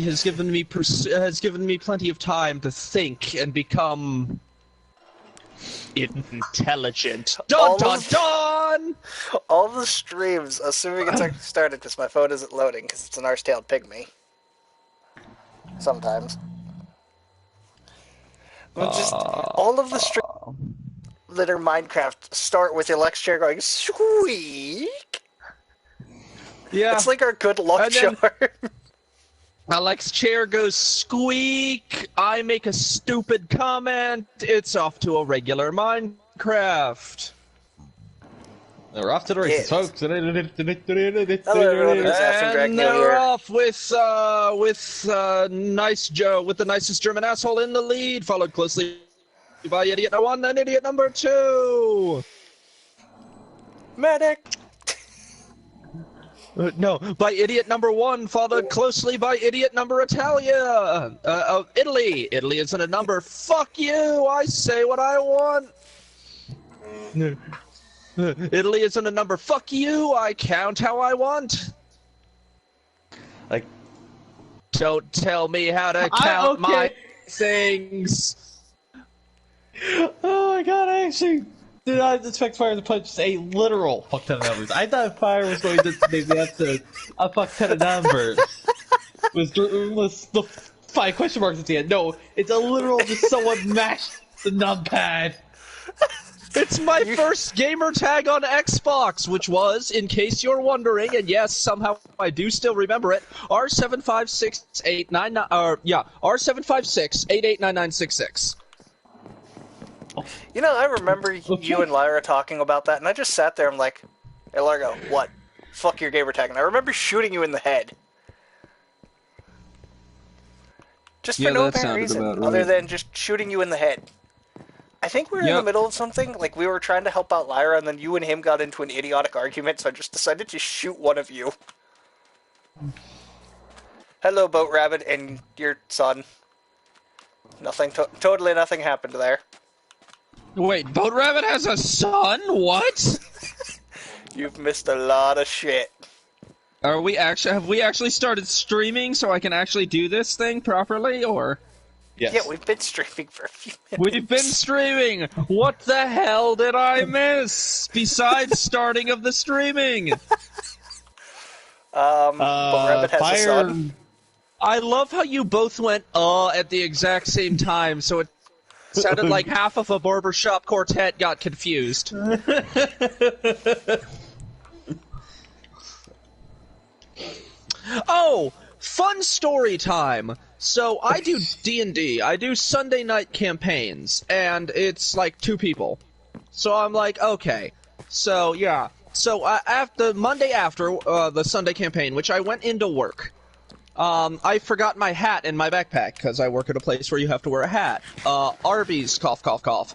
has given me plenty of time to think and become intelligent. Dun dun dun! All the streams, assuming it's actually started, because my phone isn't loading, because it's an arse-tailed pygmy. Sometimes. Just all of the streams that are Minecraft start with Alex chair going squeak. Yeah, it's like our good luck charm. Alex chair goes squeak. I make a stupid comment. It's off to a regular Minecraft. They're off to the races, folks. Hello, everyone. Who's And they're off with nice Joe, with the nicest German asshole in the lead, followed closely by idiot number 1 and idiot number 2. Medic. No, by idiot number 1, followed closely by idiot number Italia. Italy. Italy isn't a number. Fuck you. I say what I want. Italy isn't a number. Fuck you. I count how I want. Like, don't tell me how to count my things. Oh my god, I actually did not expect Fire to punch a literal fuck ton of numbers. I thought Fire was going to maybe up to a fuck ton of numbers. was the 5 question marks at the end. No, it's a literal just someone mashed the numpad. It's my first gamer tag on Xbox, which was, in case you're wondering, and yes, somehow I do still remember it, R75689, R756889966. You know, I remember you and Lyra talking about that, and I just sat there. I'm like, "Hey, Largo, what? Fuck your gamer tag." And I remember shooting you in the head, just for no apparent reason, other than just shooting you in the head. I think we were in the middle of something. Like we were trying to help out Lyra, and then you and him got into an idiotic argument. So I just decided to shoot one of you. Hello, Boat Rabbit, and your son. Nothing. Totally nothing happened there. Wait, Boat Rabbit has a son? What? You've missed a lot of shit. Have we actually started streaming so I can actually do this thing properly, or? Yes. Yeah, we've been streaming for a few minutes. We've been streaming! What the hell did I miss? Besides starting of the streaming? Boat Rabbit has a son. I love how you both went, at the exact same time, so it sounded like half of a barbershop quartet got confused. Oh, fun story time. So I do D&D. I do Sunday night campaigns, and it's like 2 people. So I'm like, okay. So yeah. So after Monday after the Sunday campaign, which I went into work. I forgot my hat in my backpack, because I work at a place where you have to wear a hat. Arby's, cough, cough, cough.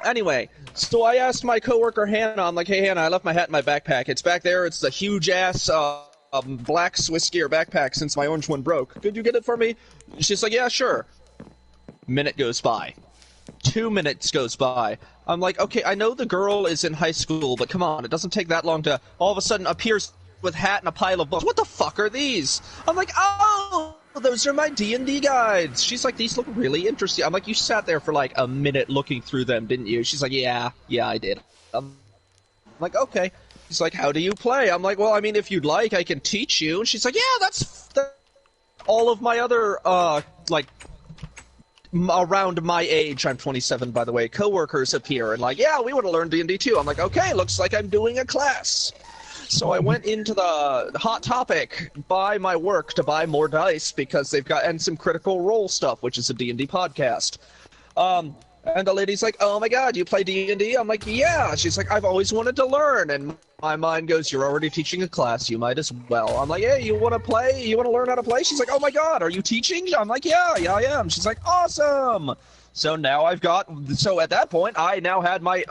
Anyway, so I asked my coworker Hannah, I'm like, hey Hannah, I left my hat in my backpack. It's back there, it's the huge-ass, black Swiss gear backpack since my orange one broke. Could you get it for me? She's like, yeah, sure. Minute goes by. 2 minutes goes by. I'm like, okay, I know the girl is in high school, but come on, it doesn't take that long to all of a sudden appears with hat and a pile of books. What the fuck are these? I'm like, oh, those are my D&D guides. She's like, these look really interesting. I'm like, you sat there for like a minute looking through them, didn't you? She's like, yeah, I did. I'm like, okay. She's like, how do you play? I'm like, well, I mean, if you'd like, I can teach you. And she's like, yeah, that's all of my other, around my age, I'm 27, by the way, coworkers appear and like, yeah, we want to learn D&D too. I'm like, okay, looks like I'm doing a class. So I went into the Hot Topic by my work to buy more dice because they've got, and some Critical Role stuff, which is a D&D podcast. And the lady's like, oh my god, you play D&D? I'm like, yeah. She's like, I've always wanted to learn. And my mind goes, you're already teaching a class, you might as well. I'm like, hey, you want to play? You want to learn how to play? She's like, oh my god, are you teaching? I'm like, yeah, I am. She's like, awesome. So now at that point, I now had my,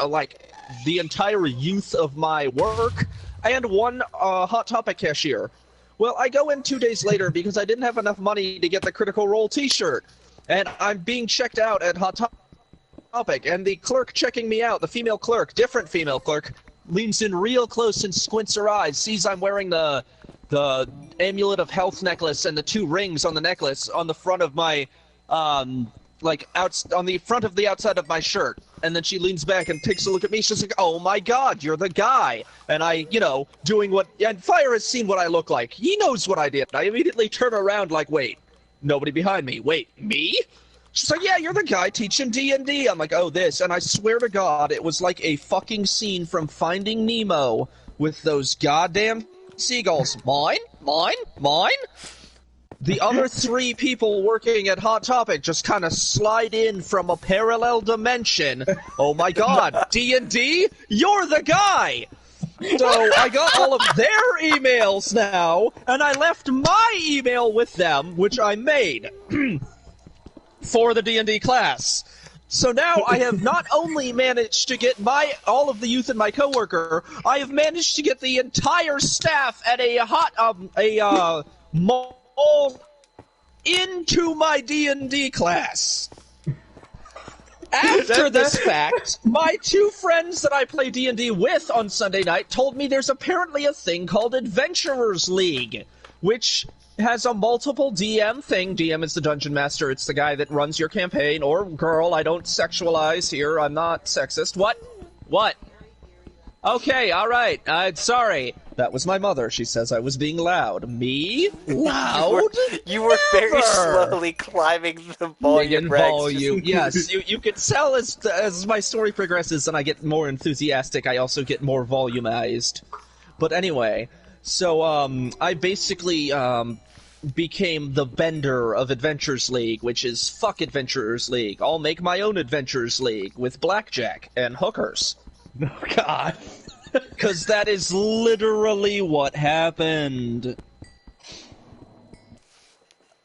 the entire youth of my work and one Hot Topic cashier. Well, I go in 2 days later because I didn't have enough money to get the Critical Role t-shirt. And I'm being checked out at Hot Topic, and the clerk checking me out, the female clerk, different female clerk, leans in real close and squints her eyes, sees I'm wearing the the amulet of health necklace and the 2 rings on the necklace on the front of my, like, on the front of the outside of my shirt. And then she leans back and takes a look at me. She's like, oh my god, you're the guy. And I, you know, doing what... And Fire has seen what I look like. He knows what I did. I immediately turn around like, wait, nobody behind me. Wait, me? She's like, yeah, you're the guy teaching D&D. I'm like, oh, this. And I swear to God, it was like a fucking scene from Finding Nemo with those goddamn seagulls. Mine? Mine? Mine? The other 3 people working at Hot Topic just kind of slide in from a parallel dimension. Oh my god, D&D? You're the guy! So I got all of their emails now, and I left my email with them, which I made for the D&D class. So now I have not only managed to get all of the youth and my coworker, I have managed to get the entire staff at a mall into my D&D class. After this fact, my 2 friends that I play D&D with on Sunday night told me there's apparently a thing called Adventurers League, which has a multiple DM thing. DM is the dungeon master. It's the guy that runs your campaign, or girl. I don't sexualize here. I'm not sexist. What? What? Okay, alright. Sorry. That was my mother. She says I was being loud. Me? Loud? You were very slowly climbing the volume ranks. Yes, you can tell as my story progresses and I get more enthusiastic, I also get more volumized. But anyway, so I basically became the Bender of Adventures League, which is fuck Adventurers League. I'll make my own Adventures League with blackjack and hookers. Oh god. Because that is literally what happened.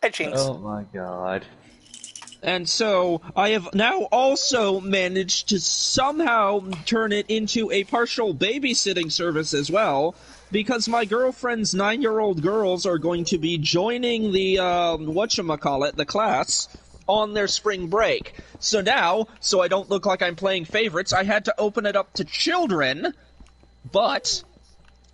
Hi, Jinx. Oh my god. And so, I have now also managed to somehow turn it into a partial babysitting service as well, because my girlfriend's 9-year-old girls are going to be joining the, the class, on their spring break. So now, so I don't look like I'm playing favorites, I had to open it up to children, but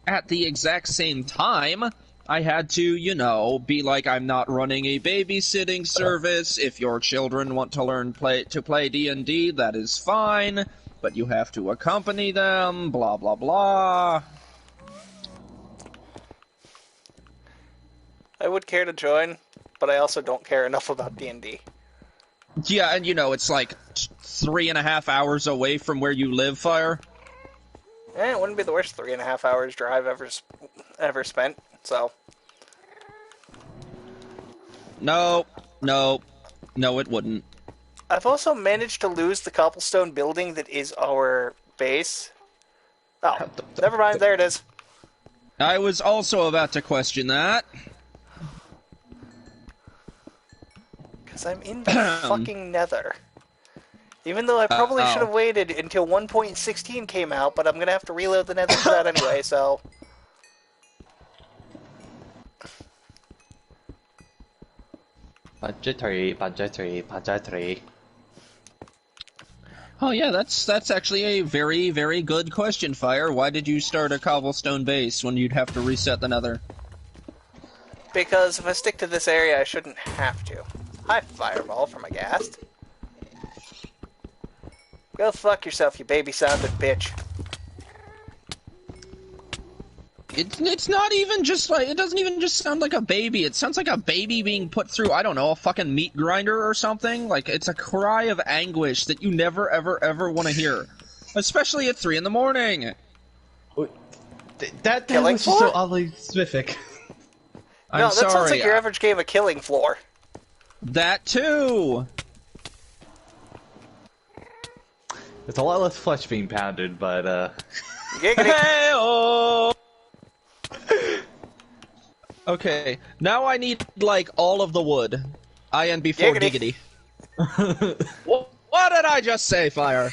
at the exact same time, I had to, you know, be like, I'm not running a babysitting service. If your children want to learn to play D&D, that is fine, but you have to accompany them, blah, blah, blah. I would care to join, but I also don't care enough about D&D. Yeah, and you know, it's like 3.5 hours away from where you live, Fire. It wouldn't be the worst 3.5 hours drive ever spent, so. No, it wouldn't. I've also managed to lose the cobblestone building that is our base. Oh, never mind, there it is. I was also about to question that. Because I'm in the fucking nether. Even though I probably should have waited until 1.16 came out, but I'm going to have to reload the nether for that anyway, so... Budgetary. Oh yeah, that's actually a very, very good question, Fire. Why did you start a cobblestone base when you'd have to reset the nether? Because if I stick to this area, I shouldn't have to. Hi, Fireball from a ghast. Go fuck yourself, you baby-sounded bitch. It's not even just like, it doesn't even just sound like a baby. It sounds like a baby being put through, I don't know, a fucking meat grinder or something. Like, it's a cry of anguish that you never, ever, ever want to hear. Especially at 3 in the morning. That was just so oddly specific. No, that sounds like your average game of Killing Floor. That too! It's a lot less flesh being pounded, but, Giggity! Okay, now I need, like, all of the wood. IN before giggity. What did I just say, Fire?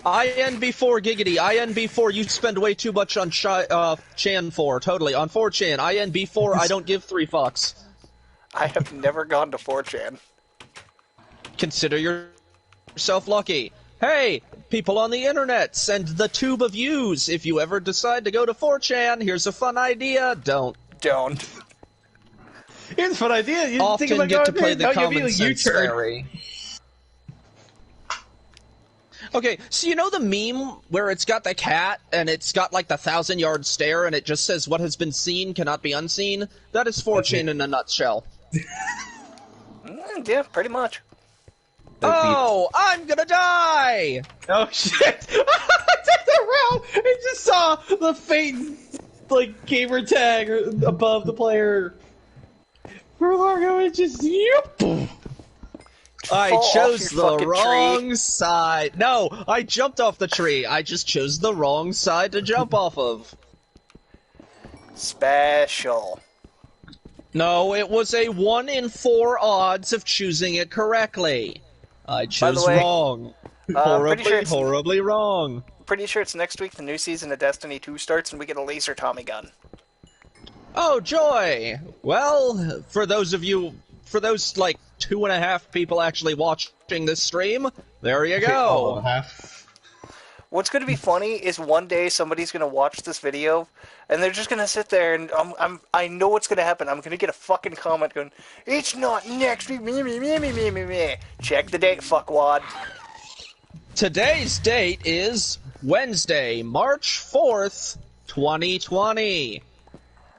IN before giggity. IN before you spend way too much on Chan 4. Totally. On 4chan. IN before I don't give 3 fucks. I have never gone to 4chan. Consider yourself lucky. Hey, people on the internet send the tube of views. If you ever decide to go to 4chan, here's a fun idea. Don't. Here's a fun idea. You often think about get to going play there, the common sense U-turn. fairy. Okay, so you know the meme where it's got the cat and it's got like the 1,000-yard stare and it just says what has been seen cannot be unseen? That is 4chan in a nutshell. Yeah, pretty much. Oh, I'm gonna die! Oh shit! I turned around and just saw the faint, like, gamer tag above the player. For Largo, it just I chose the wrong side. No, I jumped off the tree. I just chose the wrong side to jump off of. Special. No, it was a 1 in 4 odds of choosing it correctly. I chose wrong. Horribly wrong. Pretty sure it's next week the new season of Destiny 2 starts and we get a laser Tommy gun. Oh, joy! Well, for those, like, 2.5 people actually watching this stream, there you go. What's going to be funny is one day somebody's going to watch this video, and they're just going to sit there, and I know what's going to happen. I'm going to get a fucking comment going, "It's not next week, me. Check the date, fuckwad. Today's date is Wednesday, March 4th, 2020.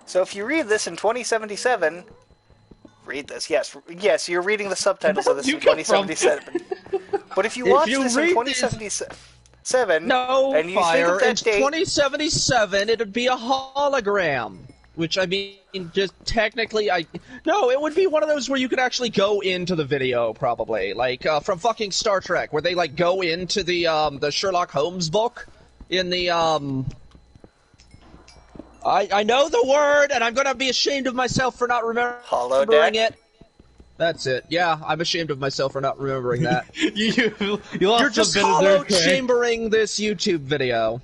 So if you read this in 2077... Read this, yes, you're reading the subtitles of this in 2077. But if you watch this in 2077, and you think of that in date, 2077, it'd be a hologram. Which, I mean, just technically, no, it would be one of those where you could actually go into the video, probably. Like, from fucking Star Trek, where they, like, go into the Sherlock Holmes book in the, I know the word, and I'm gonna be ashamed of myself for not remembering it. That's it. Yeah, I'm ashamed of myself for not remembering that. You're just hollow-chambering this YouTube video.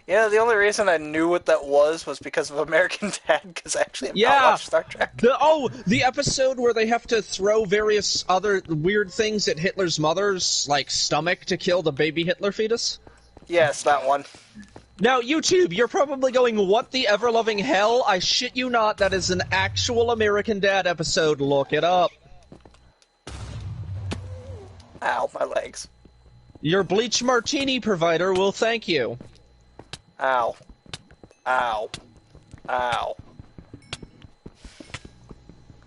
Yeah, the only reason I knew what that was because of American Dad, because I actually have not watched Star Trek. The episode where they have to throw various other weird things at Hitler's mother's, like, stomach to kill the baby Hitler fetus? Yes, that one. Now, YouTube, you're probably going, what the ever-loving hell? I shit you not, that is an actual American Dad episode. Look it up. Ow, my legs. Your bleach martini provider will thank you. Ow. Ow. Ow.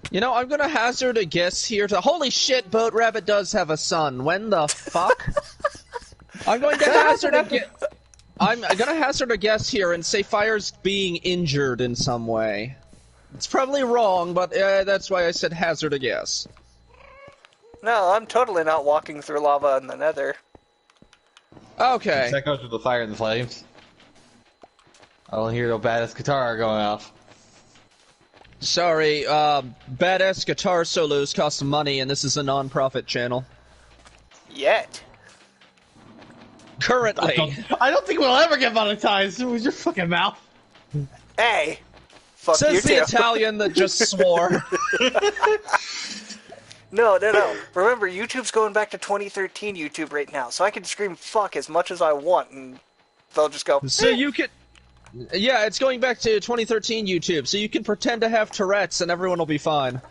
You know, I'm gonna hazard a guess here to... Holy shit, Boat Rabbit does have a son. When the fuck? I'm going to hazard a guess... I'm gonna hazard a guess here and say Fire's being injured in some way. It's probably wrong, but that's why I said hazard a guess. No, I'm totally not walking through lava in the nether. Okay. That goes with the fire and the flames. I don't hear no badass guitar going off. Sorry, badass guitar solos cost money, and this is a non-profit channel. Yet. Currently. I don't think we'll ever get monetized. It was your fucking mouth. Hey. Fuck Says you the too. Italian that just swore. No. Remember, YouTube's going back to 2013 YouTube right now, so I can scream fuck as much as I want, and they'll just go, So you could... Yeah, it's going back to 2013 YouTube, so you can pretend to have Tourette's and everyone will be fine.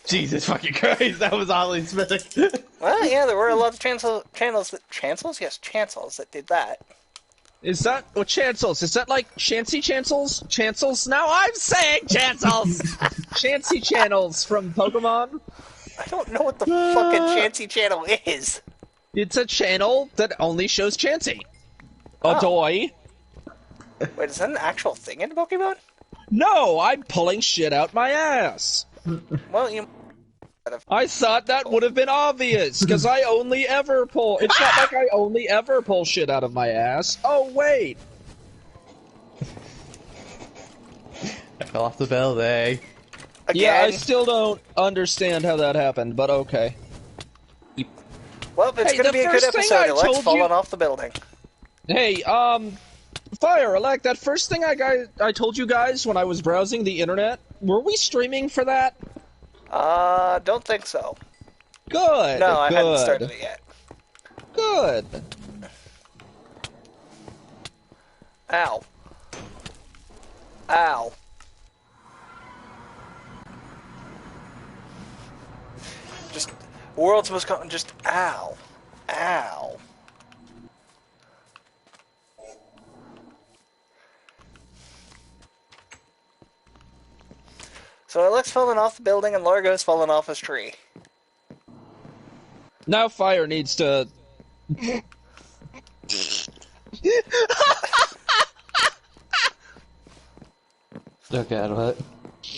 Jesus fucking Christ, that was oddly specific. Well, yeah, there were a lot of chancels that did that. Is that what chancels? Is that like Chancy Chancels? Chancels? Now I'm saying chancels! Chancy channels from Pokemon? I don't know what the fucking Chancy channel is. It's a channel that only shows Chansey. Oh. Adoy. Wait, is that an actual thing in Pokemon? No, I'm pulling shit out my ass. Well, you... I thought that would have been obvious, because I only ever pull... It's not like I only ever pull shit out of my ass. Oh, wait. I fell off the building. Again? Yeah, I still don't understand how that happened, but okay. Well, it's going to be a good episode. Let's falling off the building. Hey, Fire, Alec, that first thing I told you guys when I was browsing the internet, were we streaming for that? Don't think so. Good. No, I good. hadn't started it yet. good. Ow. Ow. Just, world's most common, just ow. Ow. So Alex falling off the building and Largo's falling off his tree. Now Fire needs to... Okay, what?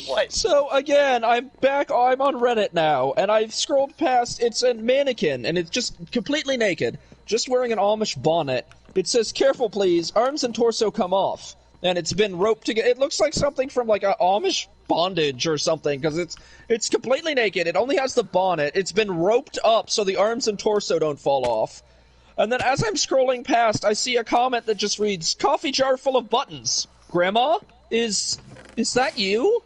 What? So, again, I'm back, I'm on Reddit now, and I've scrolled past, it's a mannequin, and it's just completely naked, just wearing an Amish bonnet. It says, "Careful please, arms and torso come off." And it's been roped together. It looks like something from, like, a Amish bondage or something, because it's completely naked, it only has the bonnet, it's been roped up so the arms and torso don't fall off. And then as I'm scrolling past, I see a comment that just reads, "Coffee jar full of buttons. Grandma? Is that you?"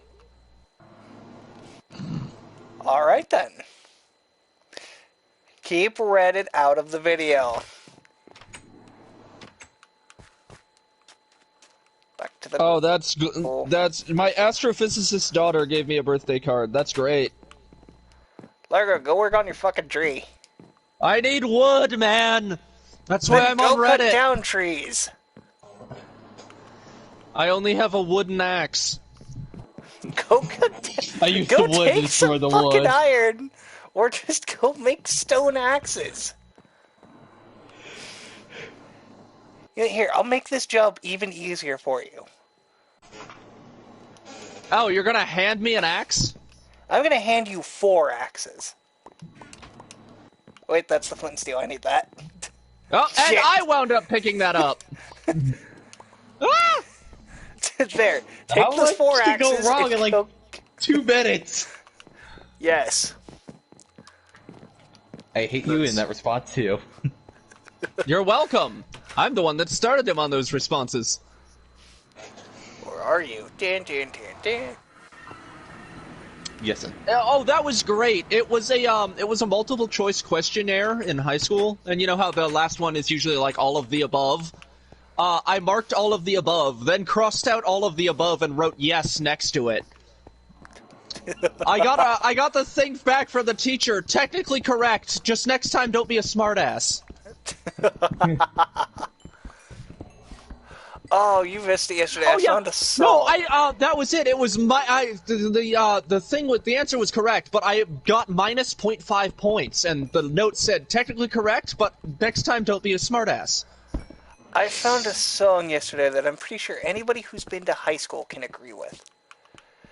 Alright then. Keep Reddit out of the video. Back to the... Oh, that's my astrophysicist daughter gave me a birthday card. That's great. Largo, go work on your fucking tree. I need wood, man. That's why I'm on Reddit. Go cut down trees. I only have a wooden axe. Go cut. I used the wood to destroy the wood. Go take some fucking iron, or just go make stone axes. Here, I'll make this job even easier for you. Oh, you're gonna hand me an axe? I'm gonna hand you 4 axes. Wait, that's the flint and steel. I need that. Oh, and Shit. I wound up picking that up. Ah! There. Take those 4 axes. Go wrong in like 2 minutes. Yes. I hate you in that response too. You're welcome. I'm the one that started him on those responses. Or are you? Dun, dun, dun, dun. Yes, sir. Oh, that was great. It was a multiple choice questionnaire in high school, and you know how the last one is usually like all of the above? I marked all of the above, then crossed out all of the above and wrote yes next to it. I got the thing back from the teacher. Technically correct. Just next time, don't be a smartass. Oh, you missed it yesterday. I found a song. No, that was it. It was the thing with the answer was correct, but I got minus 0.5 points, and the note said technically correct, but next time don't be a smartass. I found a song yesterday that I'm pretty sure anybody who's been to high school can agree with.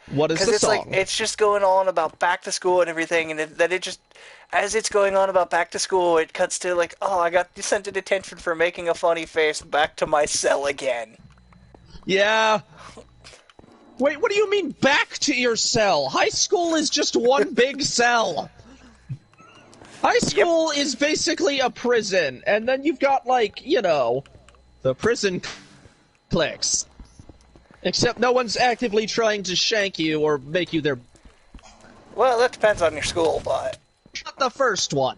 What is the it's song? Like, it's just going on about back to school and everything, and it just, as it's going on about back to school, it cuts to like, oh, I got sent to detention for making a funny face, back to my cell again. Yeah. Wait, what do you mean back to your cell? High school is just one big cell. High school is basically a prison, and then you've got, like, you know, the prison cliques. Except no one's actively trying to shank you or make you their... Well, that depends on your school, but... Not the first one.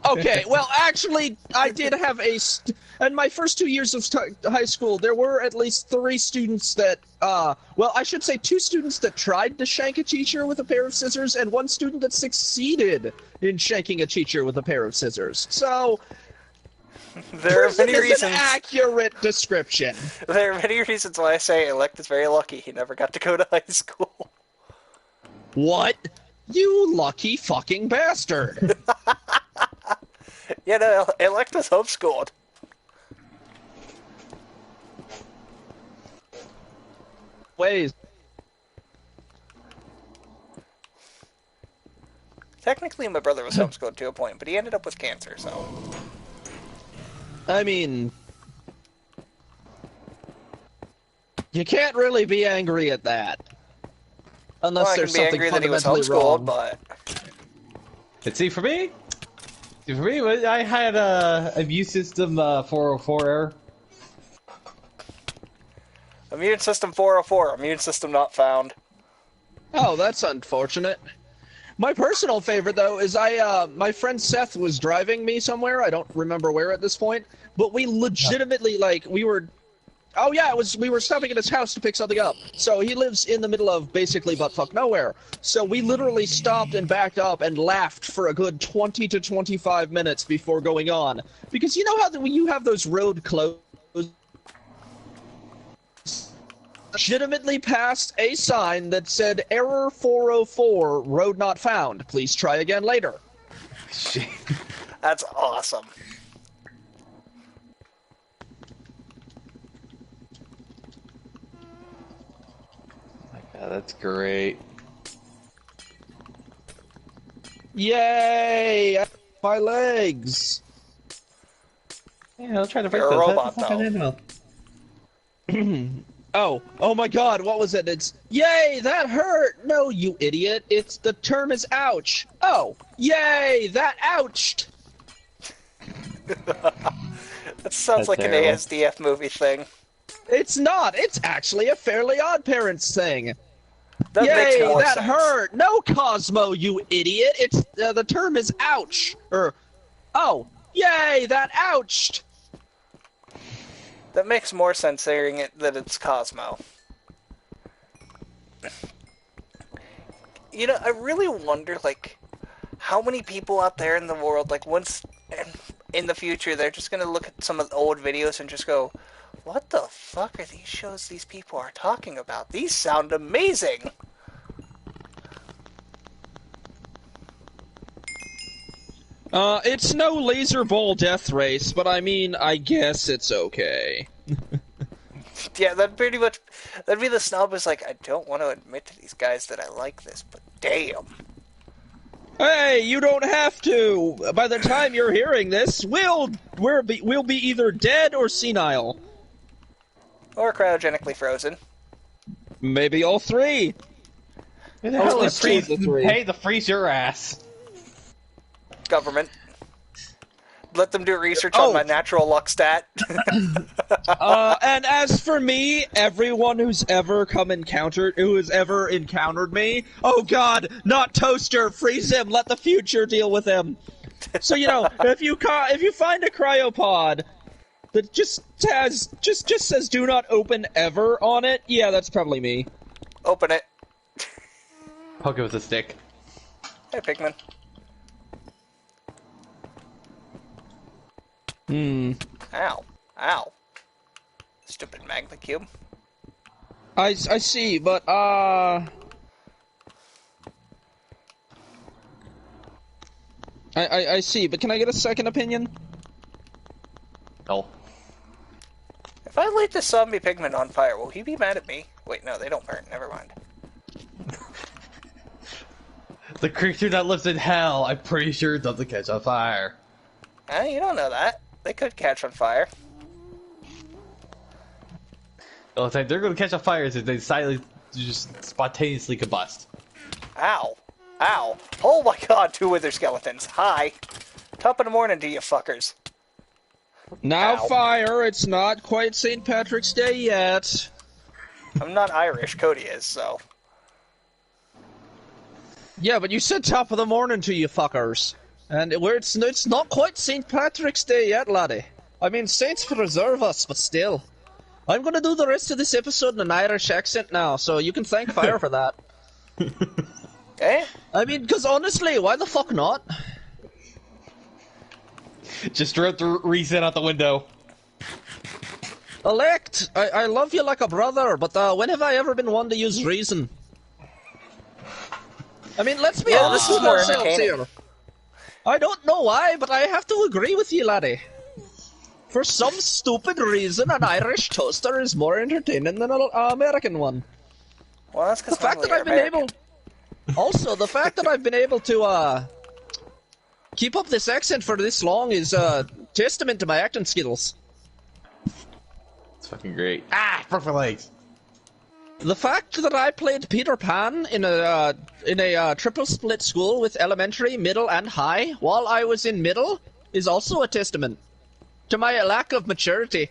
Okay, well, actually, I did have in my first 2 years of high school, there were at least 3 students that, well, I should say 2 students that tried to shank a teacher with a pair of scissors, and 1 student that succeeded in shanking a teacher with a pair of scissors. So... There are many reasons. An accurate description. There are many reasons why I say Elect is very lucky he never got to go to high school. What? You lucky fucking bastard. Yeah, no, Elect was homeschooled. Ways. Technically, my brother was homeschooled to a point, but he ended up with cancer, so... I mean... You can't really be angry at that. Unless there's something fundamentally wrong. But... See, for me, I had a immune system 404 error. Immune system 404, immune system not found. Oh, that's unfortunate. My personal favorite, though, is my friend Seth was driving me somewhere. I don't remember where at this point, but we legitimately, we were... Oh yeah, we were stopping at his house to pick something up. So he lives in the middle of basically buttfuck nowhere. So we literally stopped and backed up and laughed for a good 20 to 25 minutes before going on. Because you know how when you have those road closed, legitimately passed a sign that said error 404, road not found. Please try again later. That's awesome. Yeah, that's great. Yay! My legs! Yeah, I'll try to break You're a those. robot, though. Oh my god, what was it? It's, yay, that hurt! No, you idiot, the term is ouch. Oh, yay, that ouched! That sounds like terrible. an ASDF movie thing. It's not, it's actually a Fairly Odd Parents thing. That makes Yay, more that sense. hurt! No, Cosmo, you idiot! The term is ouch! Oh, yay, that ouched! That makes more sense hearing it that it's Cosmo. You know, I really wonder, how many people out there in the world, once in the future, they're just gonna look at some of the old videos and just go, what the fuck are these shows these people are talking about? These sound amazing! It's no laser ball death race, but I mean, I guess it's okay. Yeah, that'd be the snob is I don't want to admit to these guys that I like this, but damn. Hey, you don't have to! By the time you're hearing this, we'll be either dead or senile. Or cryogenically frozen. Maybe all three. Who the hell is freeze the three? pay to freeze your ass? Government. Let them do research on my natural luck stat. And as for me, everyone who's ever encountered me, oh god, not Toaster, freeze him, let the future deal with him. So, if you find a cryopod that just says do not open ever on it, yeah, that's probably me. Open it. Poke it with a stick. Hey, Pigman. Ow. Ow. Stupid magma cube. I see, but, I see, but can I get a second opinion? No. If I light this zombie pigman on fire, will he be mad at me? Wait, no, they don't burn. Never mind. The creature that lives in hell, I'm pretty sure it doesn't catch on fire. You don't know that. They could catch on fire. The only time they're going to catch on fire is if they silently, just spontaneously combust. Ow. Ow. Oh my god, 2 wither skeletons. Hi. Top of the morning to you fuckers. Now Ow. fire, it's not quite St. Patrick's Day yet. I'm not Irish, Cody is, so... Yeah, but you said top of the morning to you fuckers. And it's not quite St. Patrick's Day yet, laddie. I mean, saints preserve us, but still. I'm gonna do the rest of this episode in an Irish accent now, so you can thank fire for that. Eh? I mean, because honestly, why the fuck not? Just throw the reset out the window. Elect, I love you like a brother, but when have I ever been one to use reason? I mean, let's be honest with ourselves here. I don't know why, but I have to agree with you, laddie. For some stupid reason, an Irish toaster is more entertaining than an American one. Well, that's because the fact that I've been able to keep up this accent for this long is testament to my acting skills. It's fucking great. Ah, broke my legs. The fact that I played Peter Pan in a triple split school with elementary, middle, and high while I was in middle is also a testament to my lack of maturity.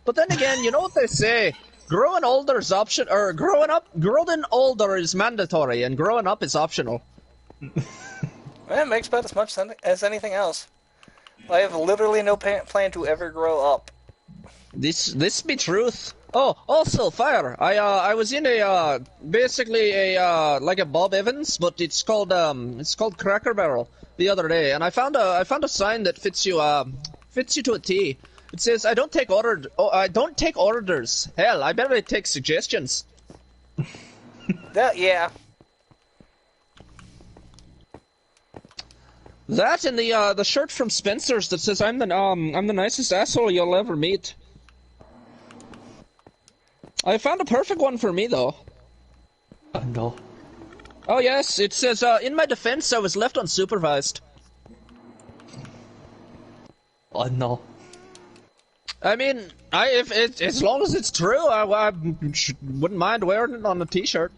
But then again, you know what they say: growing older is mandatory, and growing up is optional. Well, it makes about as much sense as anything else. I have literally no plan to ever grow up. This be truth. Oh, also fire. I was in a basically a like a Bob Evans, but it's called Cracker Barrel the other day, and I found a sign that fits you to a T. It says I don't take orders. Hell, I barely take suggestions. Yeah. That and the shirt from Spencer's that says I'm the nicest asshole you'll ever meet. I found a perfect one for me though. No. Oh yes, it says in my defense I was left unsupervised. Oh no. I mean, as long as it's true, I wouldn't mind wearing it on a t-shirt.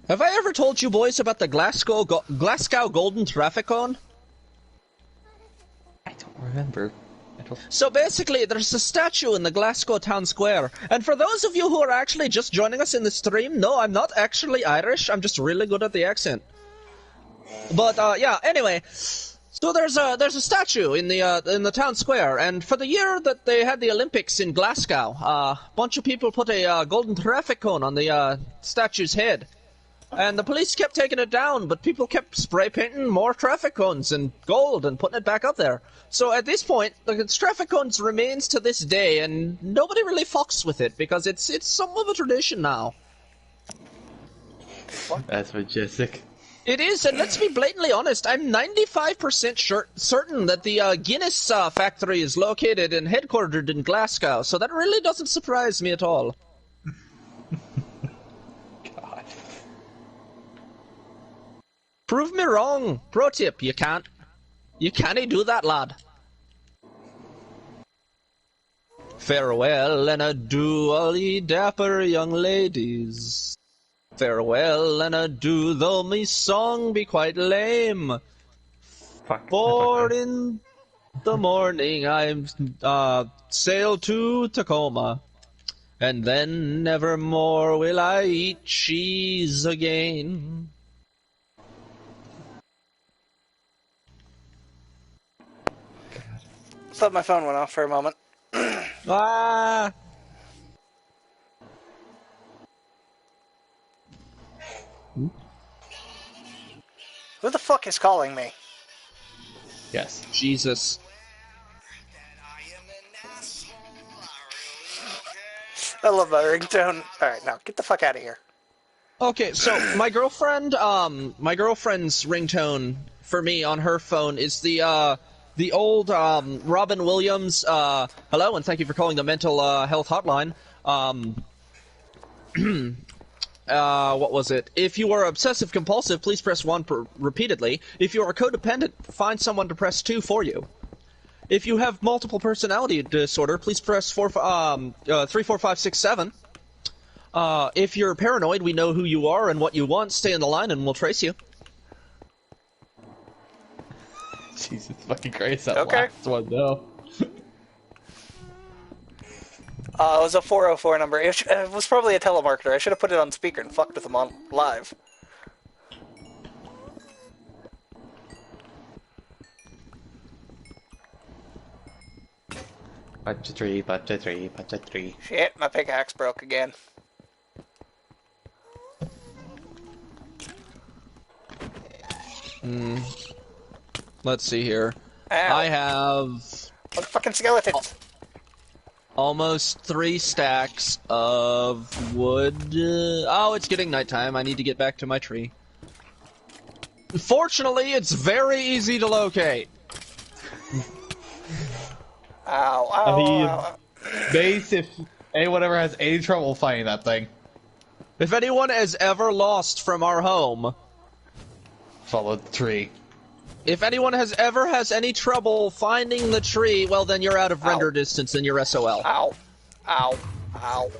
Have I ever told you boys about the Glasgow Golden Traffic Cone? I don't remember. So basically, there's a statue in the Glasgow town square. And for those of you who are actually just joining us in the stream, no, I'm not actually Irish. I'm just really good at the accent. But yeah. Anyway, so there's a statue in the town square, and for the year that they had the Olympics in Glasgow, a bunch of people put a golden traffic cone on the statue's head. And the police kept taking it down, but people kept spray painting more traffic cones and gold and putting it back up there. So at this point, the traffic cones remains to this day, and nobody really fucks with it because it's somewhat of a tradition now. What? That's majestic. It is, and let's be blatantly honest, I'm 95% certain that the Guinness factory is located and headquartered in Glasgow, so that really doesn't surprise me at all. Prove me wrong. Pro tip, you can't. You can't do that, lad. Farewell and adieu, all ye dapper young ladies. Farewell and adieu, though me song be quite lame. For in the morning I sail to Tacoma, and then nevermore will I eat cheese again. Thought my phone went off for a moment. Ah! Who the fuck is calling me? Yes. Jesus. I love that ringtone. Alright, now, get the fuck out of here. Okay, so my girlfriend's ringtone for me on her phone is the old Robin Williams, hello and thank you for calling the mental health hotline. What was it? If you are obsessive compulsive, please press 1 repeatedly. If you are codependent, find someone to press 2 for you. If you have multiple personality disorder, please press 3, 4, 5, 6, 7. If you're paranoid, we know who you are and what you want. Stay in the line and we'll trace you. Jesus fucking Christ, that okay. last one, though. It was a 404 number. It was probably a telemarketer. I should have put it on speaker and fucked with them on live. Bunch of three, bunch of three, bunch of three. Shit, my pickaxe broke again. Let's see here. Ow. I have fucking skeletons. almost 3 stacks of wood. Oh, it's getting nighttime. I need to get back to my tree. Fortunately, it's very easy to locate. Ow, ow, I mean, ow. base if anyone ever has any trouble finding that thing. If anyone has ever lost from our home, follow the tree. If anyone has any trouble finding the tree, well then you're out of render distance and you're SOL. Ow. Ow. Ow.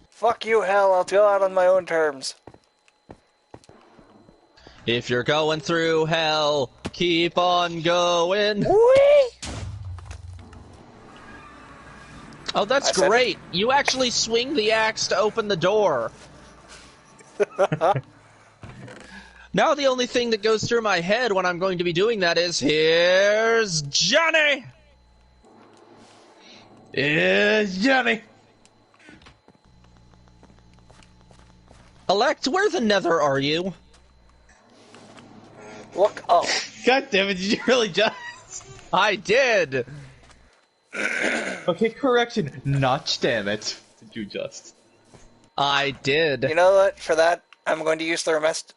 Fuck you, hell. I'll go out on my own terms. If you're going through hell, keep on going. Whee! Oh, that's great. You actually swing the axe to open the door. Now the only thing that goes through my head when I'm going to be doing that is, here's Johnny! Here's Johnny! Elect, where the nether are you? Look up. God damn it, did you really just? I did! Okay, correction. Notch, damn it. Did you just? I did. You know what? For that, I'm going to use the rest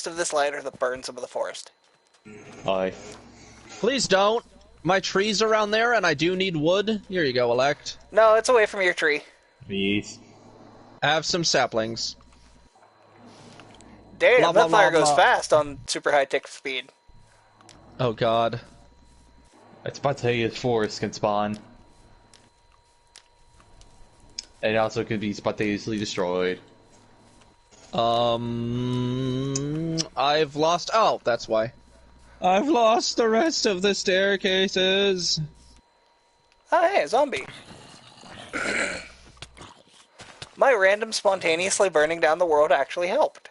of this lighter to burn some of the forest. Hi. Please don't. My tree's around there, and I do need wood. Here you go, Elect. No, it's away from your tree. Please. I have some saplings. Damn, Blah, that blah, fire blah, goes blah. fast on super high-tech speed. Oh, God. It's about to tell you forest can spawn. And it also could be spontaneously destroyed. I've lost... Oh, that's why. I've lost the rest of the staircases. Oh, hey, a zombie. My random spontaneously burning down the world actually helped.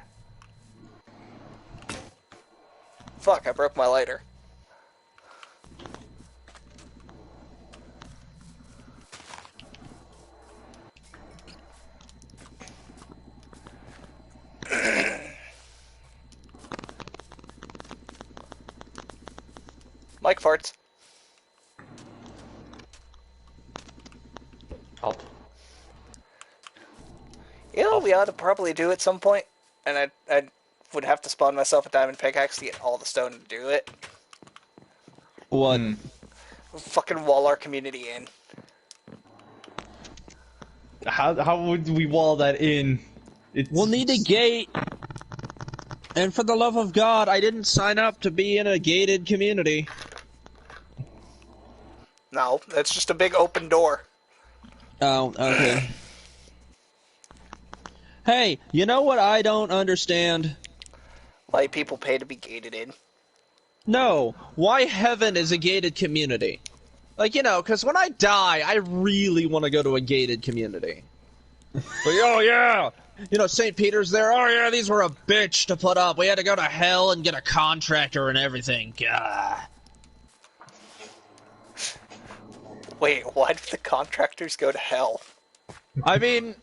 Fuck, I broke my lighter. Mike farts. Oh. You know what we ought to probably do at some point? And I would have to spawn myself a diamond pickaxe to get all the stone to do it. What? Fucking wall our community in. How would we wall that in? We'll need a gate. And for the love of God, I didn't sign up to be in a gated community. No, that's just a big open door. Oh, okay. Hey, you know what I don't understand? Why people pay to be gated in. No, why heaven is a gated community? Like, you know, because when I die, I really want to go to a gated community. Like, oh, yeah! You know, St. Peter's there. Oh, yeah, these were a bitch to put up. We had to go to hell and get a contractor and everything. God. Wait, why did the contractors go to hell? I mean...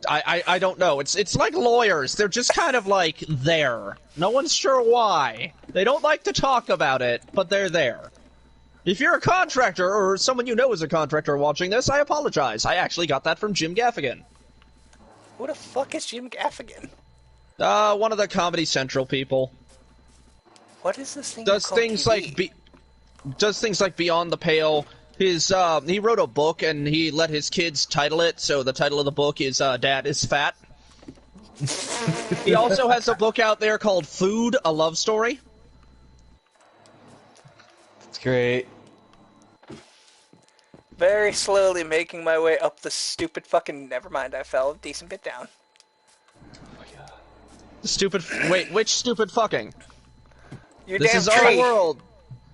I don't know. It's like lawyers. They're just kind of like there. No one's sure why. They don't like to talk about it, but they're there. If you're a contractor or someone you know is a contractor watching this, I apologize. I actually got that from Jim Gaffigan. Who the fuck is Jim Gaffigan? One of the Comedy Central people. What is this thing? Does things TV? does things like Beyond the Pale. He wrote a book and he let his kids title it, so the title of the book is Dad is Fat. He also has a book out there called Food, a Love Story. It's great. Very slowly making my way up the stupid fucking... Never mind, I fell a decent bit down. Stupid... Wait, which stupid fucking? You This damn is tree. our world.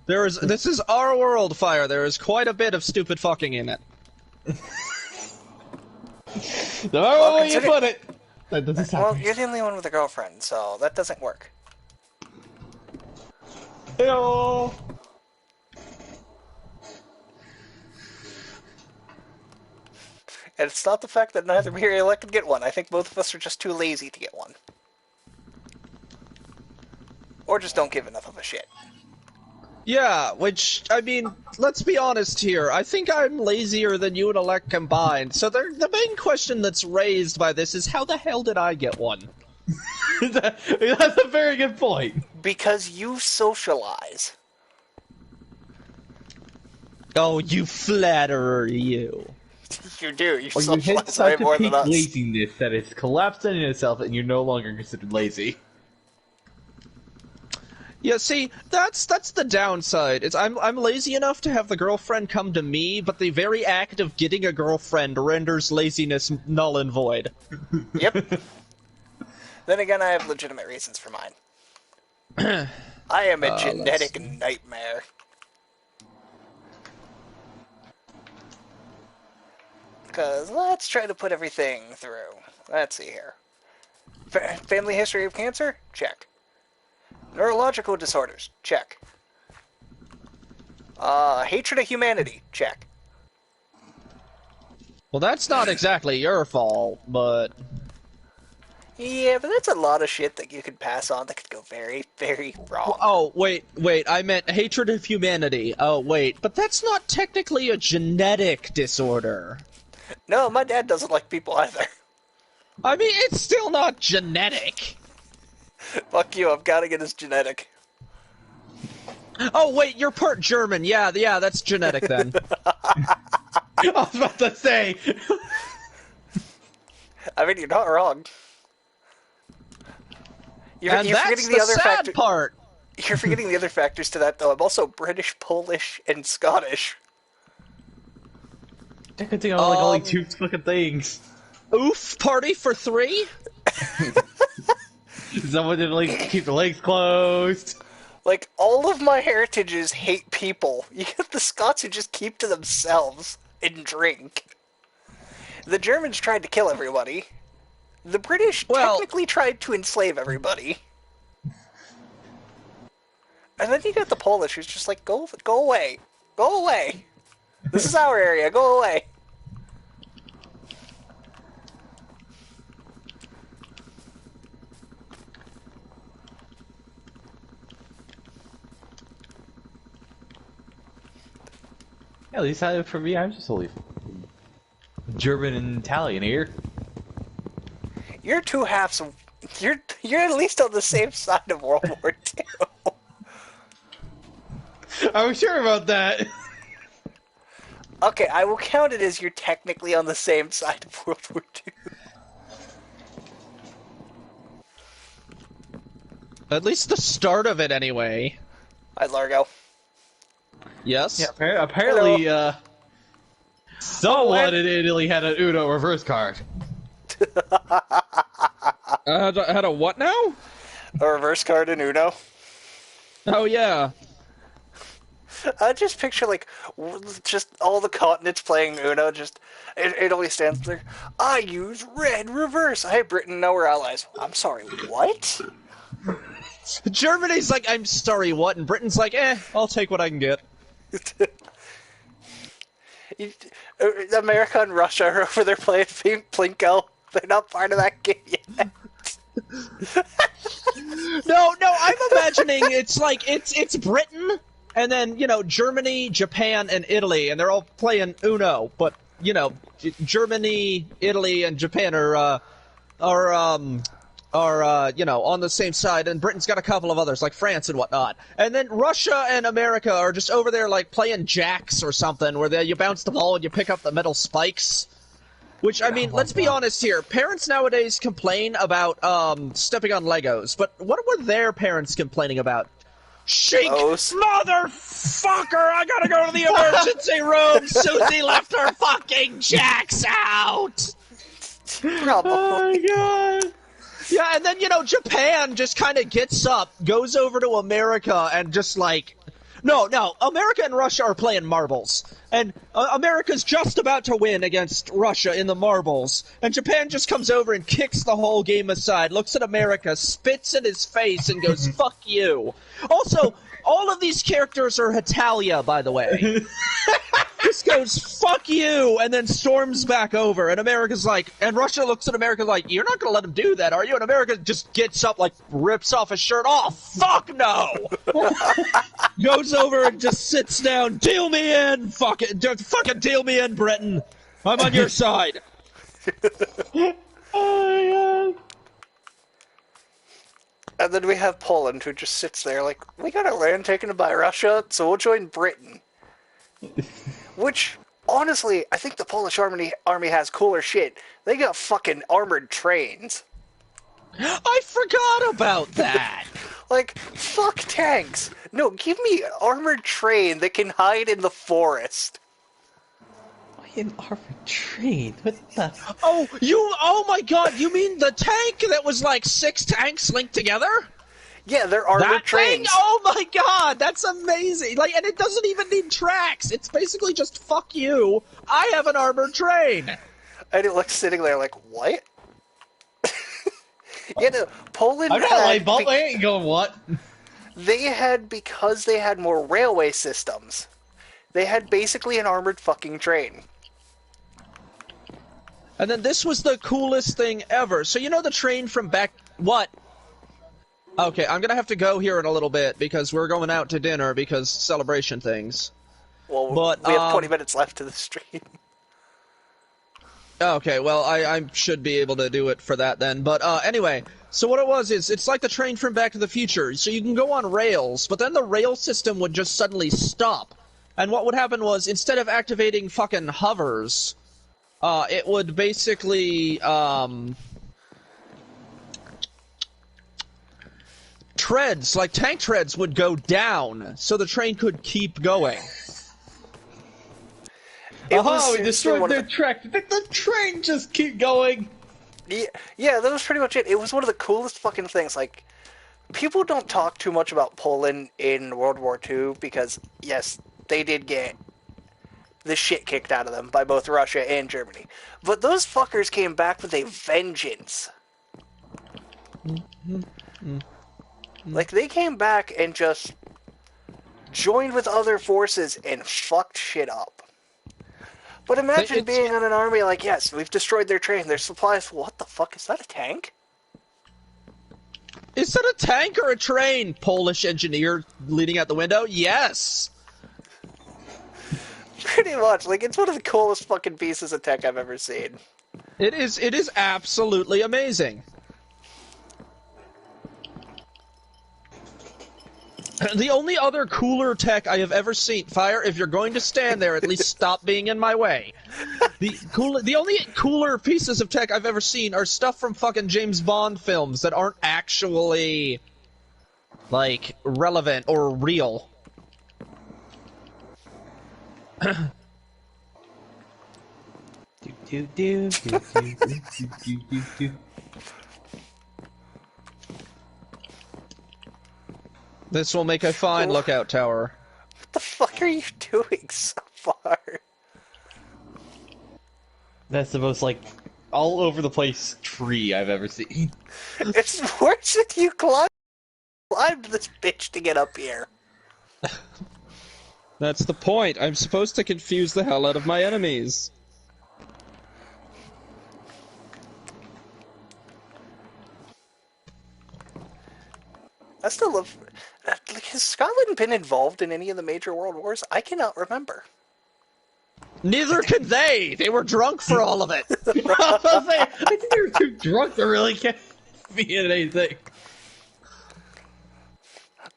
This is our world, Fire. There is quite a bit of stupid fucking in it. The more way you put it. That doesn't sound Well, right. you're the only one with a girlfriend, so that doesn't work. Hello. And it's not the fact that neither me or Elec could get one. I think both of us are just too lazy to get one. Or just don't give enough of a shit. Yeah, which, I mean, let's be honest here. I think I'm lazier than you and Alec combined. So the main question that's raised by this is, how the hell did I get one? That's a very good point. Because you socialize. Oh, you flatterer, you. You do. You Or you hit socialize way such a more peak than us. laziness that it's collapsed in itself and you're no longer considered lazy. Yeah, see, that's the downside. It's I'm lazy enough to have the girlfriend come to me, but the very act of getting a girlfriend renders laziness null and void. Yep. Then again, I have legitimate reasons for mine. I am a genetic nightmare. Because let's try to put everything through. Let's see here. Family history of cancer? Check. Neurological disorders? Check. Hatred of humanity? Check. Well, that's not exactly your fault, but... Yeah, but that's a lot of shit that you could pass on that could go very, very wrong. Oh, wait, I meant hatred of humanity. Oh, wait, but that's not technically a genetic disorder. No, my dad doesn't like people either. I mean, it's still not genetic. Fuck you, I've got to get his genetic. Oh, wait, you're part German. Yeah, that's genetic then. I was about to say. I mean, you're not wrong. You're that's forgetting the other sad part. You're forgetting the other factors to that, though. I'm also British, Polish, and Scottish. I could think of like only 2 fucking things. Oof, party for 3? Someone didn't like keep the legs closed. Like, all of my heritages hate people. You get the Scots who just keep to themselves and drink. The Germans tried to kill everybody. The British technically tried to enslave everybody. And then you got the Polish who's just like, go away. Go away. This is our area. Go away. Yeah, at least for me, I'm just only German and Italian here. You're two halves of... You're at least on the same side of World War II. I was sure about that. Okay, I will count it as you're technically on the same side of World War II. At least the start of it, anyway. Hi, Largo. Yes? Yeah, apparently, someone in Italy had an Uno reverse card. Had a what now? A reverse card in Uno. Oh, yeah. I just picture, like, just all the continents playing Uno, just... Italy stands there. I use red reverse. Hey, Britain, now we're allies. I'm sorry, what? Germany's like, I'm sorry, what? And Britain's like, I'll take what I can get. America and Russia are over there playing Plinko. They're not part of that game yet. No, I'm imagining it's like, it's Britain, and then, Germany, Japan, and Italy, and they're all playing Uno, but, Germany, Italy, and Japan are on the same side, and Britain's got a couple of others, like France and whatnot. And then Russia and America are just over there, like, playing jacks or something, where you bounce the ball and you pick up the metal spikes. Which, I mean, let's be honest here. Parents nowadays complain about, stepping on Legos, but what were their parents complaining about? Shink! Motherfucker! I gotta go to the emergency room! Susie left her fucking jacks out! Probably. Oh my god! Yeah, and then, Japan just kind of gets up, goes over to America, and just like... No, America and Russia are playing marbles. And America's just about to win against Russia in the marbles. And Japan just comes over and kicks the whole game aside, looks at America, spits in his face, and goes, fuck you. Also, all of these characters are Hitalia, by the way. Just goes, fuck you, and then storms back over. And America's like, and Russia looks at America like, you're not gonna let him do that, are you? And America just gets up, like, rips off his shirt. Oh, fuck no! Goes over and just sits down. Deal me in, fucking deal me in, Britain. I'm on your side. Oh my god. And then we have Poland, who just sits there like, we got our land taken by Russia, so we'll join Britain. Which, honestly, I think the Polish army has cooler shit. They got fucking armored trains. I forgot about that. Like, fuck tanks. No, give me an armored train that can hide in the forest. An armored train? What the? Oh my god, you mean the tank that was like 6 tanks linked together? Yeah, they're armored trains. Oh my god, that's amazing! Like, and it doesn't even need tracks. It's basically just fuck you. I have an armored train. And it looks sitting there like, what? Yeah, no, Poland. I'm not like, but they ain't going what? They had, because they had more railway systems, they had basically an armored fucking train. And then this was the coolest thing ever. So you know the train from back... What? Okay, I'm gonna have to go here in a little bit because we're going out to dinner because celebration things. Well, but, we have 20 minutes left to the stream. Okay, well, I should be able to do it for that then. But anyway, so what it was is, it's like the train from Back to the Future. So you can go on rails, but then the rail system would just suddenly stop. And what would happen was, instead of activating fucking hovers, it would basically, treads, like tank treads, would go down, so the train could keep going. We destroyed their track. Did the train just keep going? Yeah, that was pretty much it. It was one of the coolest fucking things. Like, people don't talk too much about Poland in World War II because, yes, they did get the shit kicked out of them by both Russia and Germany. But those fuckers came back with a vengeance. Like, they came back and just joined with other forces and fucked shit up. But imagine being on an army like, yes, we've destroyed their train, their supplies. What the fuck? Is that a tank? Is that a tank or a train? Polish engineer leaning out the window? Yes! Pretty much. Like, it's one of the coolest fucking pieces of tech I've ever seen. It is absolutely amazing. The only other cooler tech I have ever seen... Fire, if you're going to stand there, at least stop being in my way. The only cooler pieces of tech I've ever seen are stuff from fucking James Bond films that aren't actually, like, relevant or real. This will make a fine lookout tower. What the fuck are you doing so far? That's the most, like, all over the place tree I've ever seen. It's worse if you climbed this bitch to get up here. That's the point. I'm supposed to confuse the hell out of my enemies. I still love... Like, has Scotland been involved in any of the major world wars? I cannot remember. Neither can they! They were drunk for all of it! I think they were too drunk to really be in anything.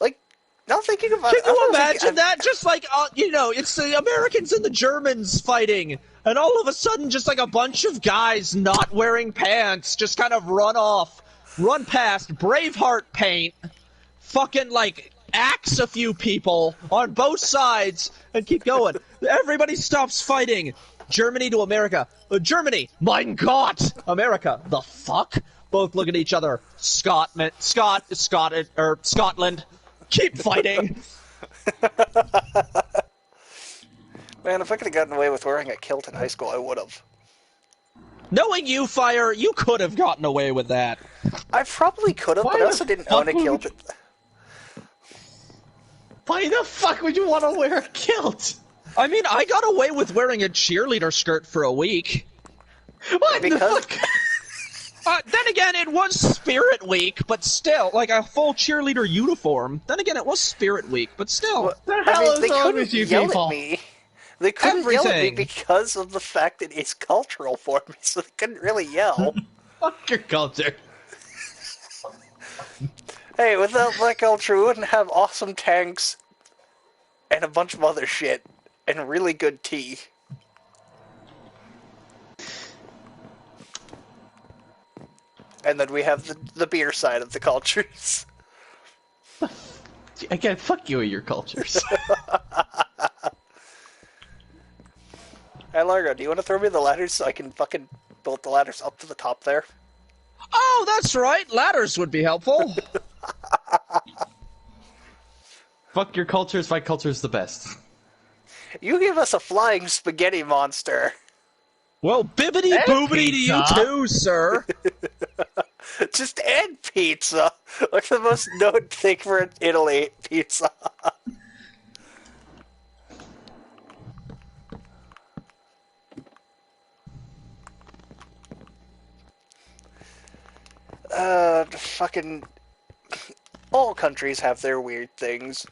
Like, now thinking about it... Can you imagine that? Just like, you know, it's the Americans and the Germans fighting, and all of a sudden just like a bunch of guys not wearing pants just kind of run past, Braveheart paint, fucking, like, axe a few people on both sides, and keep going. Everybody stops fighting. Germany to America. Germany, mein Gott! America, the fuck? Both look at each other. Scotland, keep fighting. Man, if I could have gotten away with wearing a kilt in high school, I would have. Knowing you, Fire, you could have gotten away with that. I probably could have, but I also didn't own a kilt. Why the fuck would you want to wear a kilt? I mean, I got away with wearing a cheerleader skirt for a week. What the fuck? Then again, it was Spirit Week, but still, like a full cheerleader uniform. Then again, it was Spirit Week, but still. What the hell is they wrong couldn't with you yell people? at me. They couldn't yell at me because of the fact that it's cultural for me, so they couldn't really yell. Fuck your culture. Hey, without my culture, we wouldn't have awesome tanks and a bunch of other shit and really good tea. And then we have the beer side of the cultures. Again, fuck you and your cultures. Hey, Largo, do you want to throw me the ladders so I can fucking build the ladders up to the top there? Oh, that's right. Ladders would be helpful. Fuck your cultures, my culture's the best. You give us a flying spaghetti monster. Well, bibbity boobity to you too, sir. Just add pizza. Like the most known thing for Italy, pizza. Fucking... All countries have their weird things.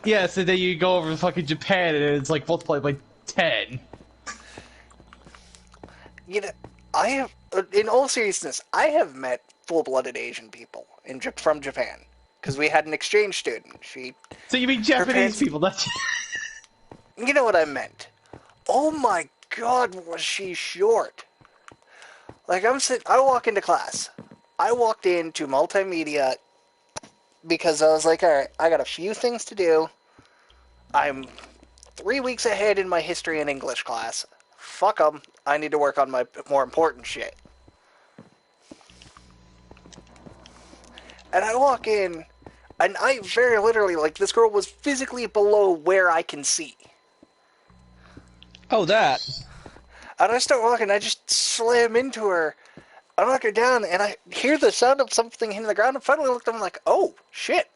Yeah, so then you go over to fucking Japan and it's like multiplied by 10. You know, I have, in all seriousness, I have met full-blooded Asian people from Japan. Because we had an exchange student. So you mean Japanese people, that's... You know what I meant. Oh my god, was she short. Like, I walk into class. I walked into multimedia because I was like, alright, I got a few things to do. I'm 3 weeks ahead in my history and English class. Fuck them. I need to work on my more important shit. And I walk in, and I very literally, like, this girl was physically below where I can see. Oh, that. And I start walking, I just slam into her. I knock her down, and I hear the sound of something hitting the ground, and finally looked up and I'm like, oh, shit.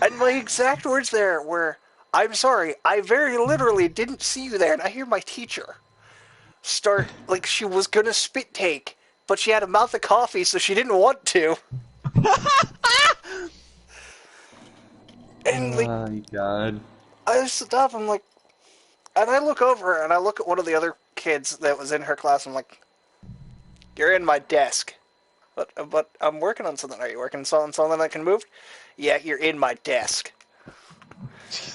And my exact words there were, I'm sorry, I very literally didn't see you there. And I hear my teacher start, like she was gonna spit take, but she had a mouth of coffee, so she didn't want to. And like, oh my god. I stop, I'm like, and I look over, and I look at one of the other kids that was in her class, I'm like, you're in my desk. But I'm working on something. Are you working on something that can move? Yeah, you're in my desk.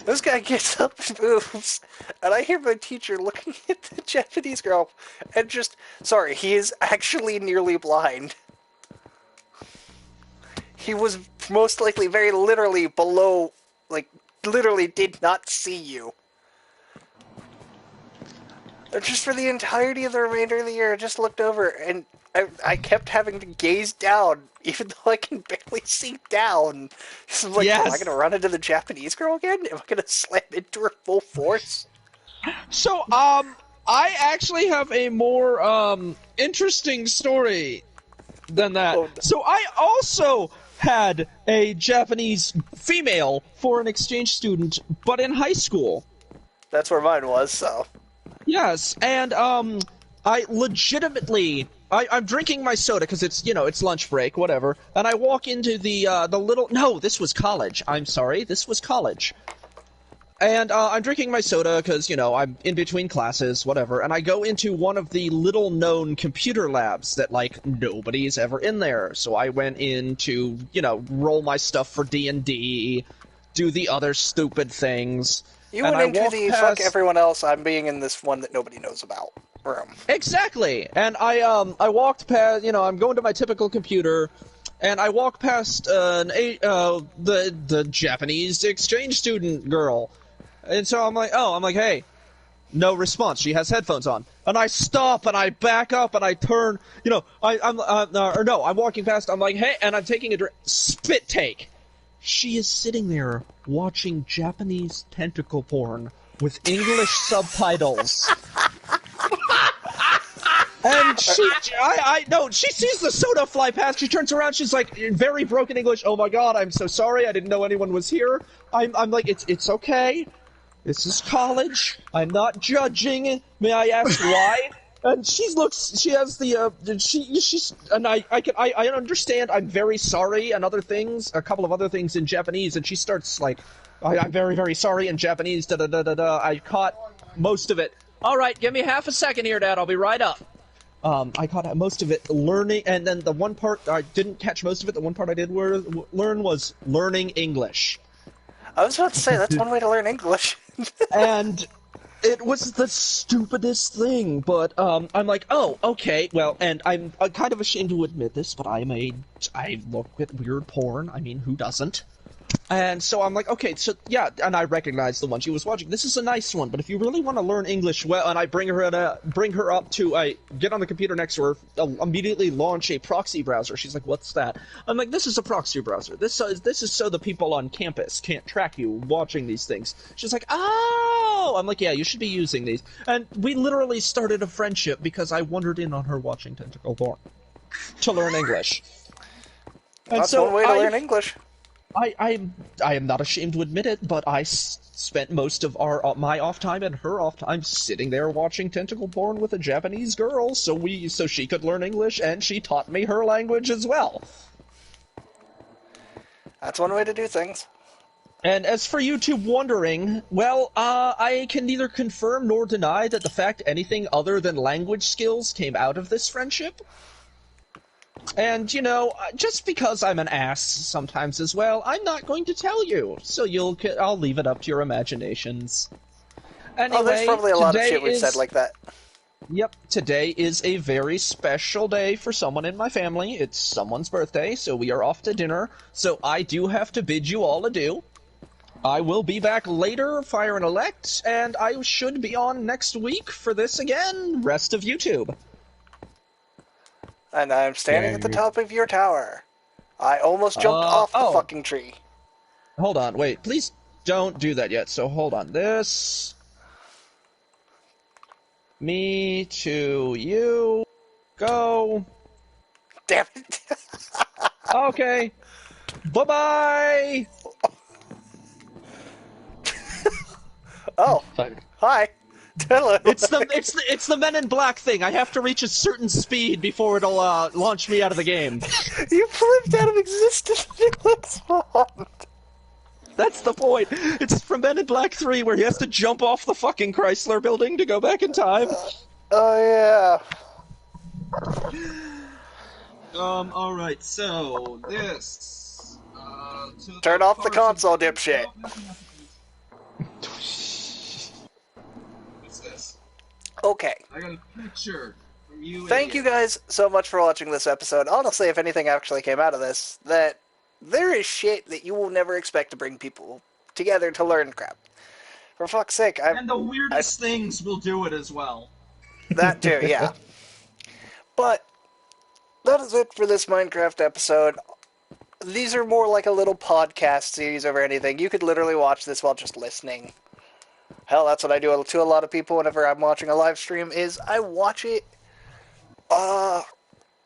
This guy gets up and moves, and I hear my teacher looking at the Japanese girl, and just, sorry, he is actually nearly blind. He was most likely very literally below, like, literally did not see you. And just for the entirety of the remainder of the year, I just looked over, and I kept having to gaze down, even though I can barely see down. So I'm like, yes. Am I going to run into the Japanese girl again? Am I going to slam into her full force? So, I actually have a more, interesting story than that. Oh, no. So I also had a Japanese female for an exchange student, but in high school. That's where mine was, so... Yes, and, I legitimately... I'm drinking my soda because it's, you know, it's lunch break, whatever, and I walk into the little... No, this was college. I'm sorry, this was college. And, I'm drinking my soda because, you know, I'm in between classes, whatever, and I go into one of the little-known computer labs that, like, nobody's ever in there. So I went in to, you know, roll my stuff for D&D, do the other stupid things. You went into the fuck everyone else, I'm being in this one that nobody knows about room. Exactly! And I walked past, you know, I'm going to my typical computer, and I walk past the Japanese exchange student girl. And so I'm like, hey, no response. She has headphones on. And I stop, and I back up, and I turn, you know, I'm walking past, I'm like, hey, and I'm taking a spit take. She is sitting there watching Japanese tentacle porn with English subtitles. And she sees the soda fly past, she turns around, she's like, in very broken English, oh my god, I'm so sorry, I didn't know anyone was here. I'm like, it's okay. This is college. I'm not judging. May I ask why? And she has the, and I understand, I'm very sorry, and other things, a couple of other things in Japanese, and she starts like, I'm very, very sorry in Japanese, da-da-da-da-da, I caught most of it. Alright, give me half a second here, Dad, I'll be right up. I caught most of it learning, and then the one part I didn't catch most of it, the one part I did learn was learning English. I was about to say, that's one way to learn English. And it was the stupidest thing, but I'm like, oh, okay, well, and I'm kind of ashamed to admit this, but I look at weird porn. I mean, who doesn't? And so I'm like, okay, so yeah, and I recognize the one she was watching. This is a nice one, but if you really want to learn English well, and I bring her up to, I get on the computer next to her, immediately launch a proxy browser. She's like, what's that? I'm like, this is a proxy browser. This is so the people on campus can't track you watching these things. She's like, oh! I'm like, yeah, you should be using these. And we literally started a friendship because I wandered in on her watching Tentacle Born to learn English. And that's so one way to learn English. I am not ashamed to admit it, but I spent most of my off time and her off time sitting there watching Tentacle Porn with a Japanese girl, so she could learn English, and she taught me her language as well. That's one way to do things. And as for YouTube wondering, well, I can neither confirm nor deny that the fact anything other than language skills came out of this friendship. And, you know, just because I'm an ass sometimes as well, I'm not going to tell you. So I'll leave it up to your imaginations. Anyway, there's probably a lot of shit we've said like that. Yep, today is a very special day for someone in my family. It's someone's birthday, so we are off to dinner. So I do have to bid you all adieu. I will be back later, Fire and Elect, and I should be on next week for this again, rest of YouTube. And I'm standing at the top of your tower. I almost jumped off the fucking tree. Hold on, wait. Please don't do that yet. So hold on. This. Me to you. Go. Damn it. Okay. Bye-bye. Oh. Hi. Hello. It's the Men in Black thing. I have to reach a certain speed before it'll launch me out of the game. You flipped out of existence. That's the point. It's from Men in Black 3 where he has to jump off the fucking Chrysler building to go back in time. Oh yeah. Alright, so this turn off the console, dipshit. Okay. I got a picture from you. Thank you guys so much for watching this episode. Honestly, if anything actually came out of this, that there is shit that you will never expect to bring people together to learn crap. For fuck's sake, and the weirdest things will do it as well. That too, yeah. But that is it for this Minecraft episode. These are more like a little podcast series over anything. You could literally watch this while just listening. Hell, that's what I do to a lot of people whenever I'm watching a live stream, is I watch it, well,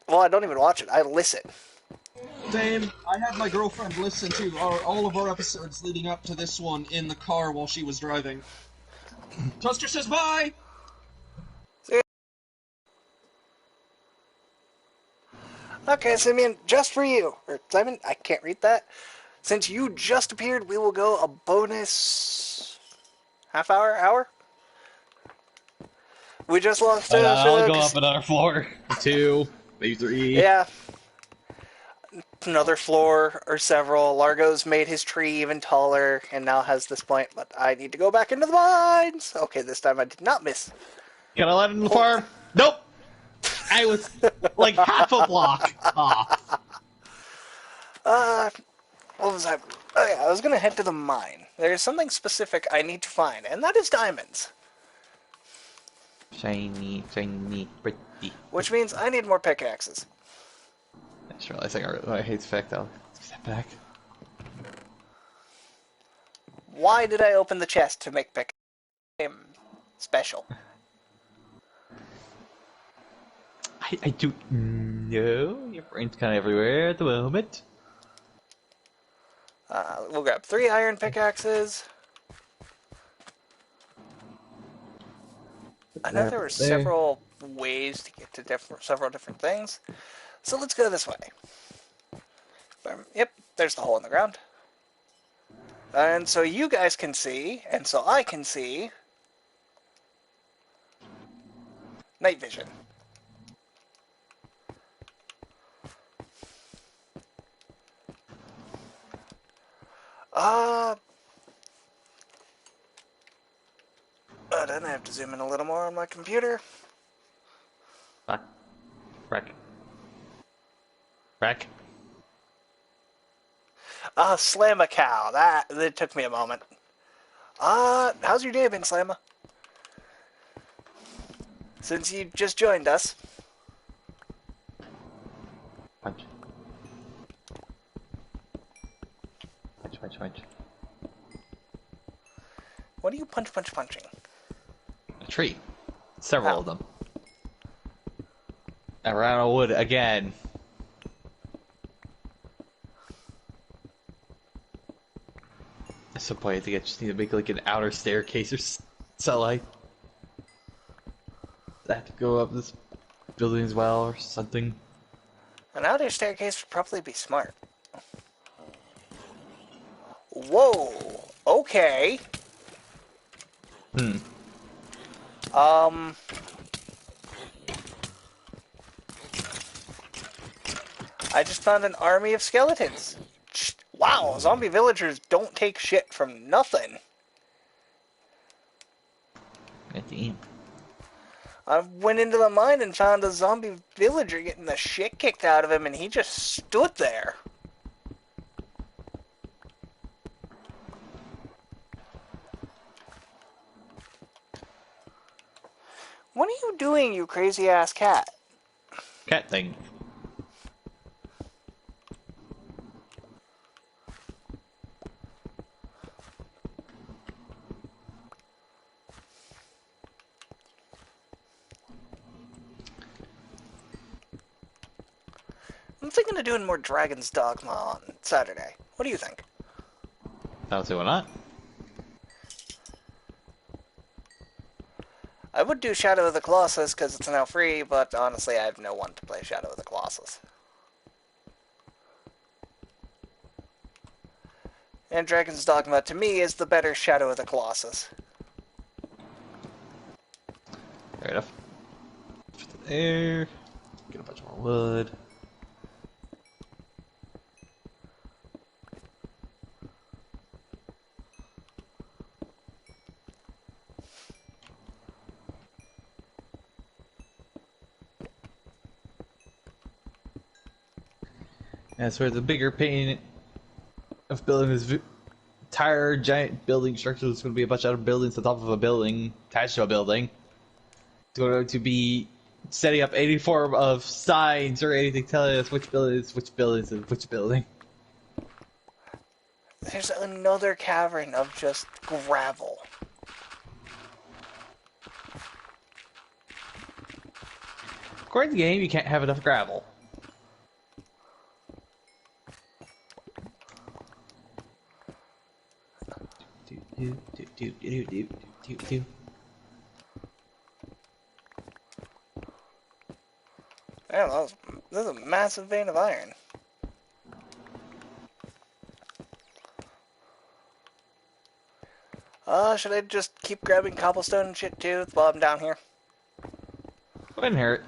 I don't even watch it, I listen. Same. I had my girlfriend listen to all of our episodes leading up to this one in the car while she was driving. Toaster says bye! See ya. Okay, Simeon, just for you, or Simon, I can't read that. Since you just appeared, we will go a bonus... half hour? We just lost I'll go up another floor. 2, maybe 3. Yeah. Another floor or several. Largo's made his tree even taller and now has this point, but I need to go back into the mines! Okay, this time I did not miss. Can I let him in the farm? Nope! I was like half a block off. What was I... Oh yeah, I was gonna head to the mine. There's something specific I need to find, and that is diamonds. Shiny, pretty. Which means I need more pickaxes. I just realized I hate the fact though. Step back. Why did I open the chest to make pickaxes special? I don't know. Your brain's kind of everywhere at the moment. We'll grab 3 iron pickaxes. I know there were several ways to get to several different things. So let's go this way. Yep, there's the hole in the ground. And so you guys can see, and so I can see, night vision. Then I have to zoom in a little more on my computer. Wreck. Slam a cow. That took me a moment. How's your day been, Slamma? Since you just joined us. Punch. Punch, punch, punch. What are you punching? A tree. Several of them. Around a wood again. At some point, I think I just need to make like an outer staircase or so like. I have to go up this building as well or something. An outer staircase would probably be smart. Whoa. Okay. I just found an army of skeletons. Wow, zombie villagers don't take shit from nothing. Damn. I went into the mine and found a zombie villager getting the shit kicked out of him, and he just stood there. What are you doing, you crazy-ass cat? Cat thing. I'm thinking of doing more Dragon's Dogma on Saturday. What do you think? I don't see why not. I would do Shadow of the Colossus because it's now free, but honestly I have no one to play Shadow of the Colossus. And Dragon's Dogma, to me, is the better Shadow of the Colossus. Fair enough. There. Get a bunch more wood. That's where the bigger pain of building this entire giant building structure is going to be a bunch of other buildings on top of a building, attached to a building. It's going to be setting up any form of signs or anything telling us which building is which building is which building. There's another cavern of just gravel. According to the game, you can't have enough gravel. Man, there's a massive vein of iron. Should I just keep grabbing cobblestone and shit too while I'm down here? Wouldn't hurt.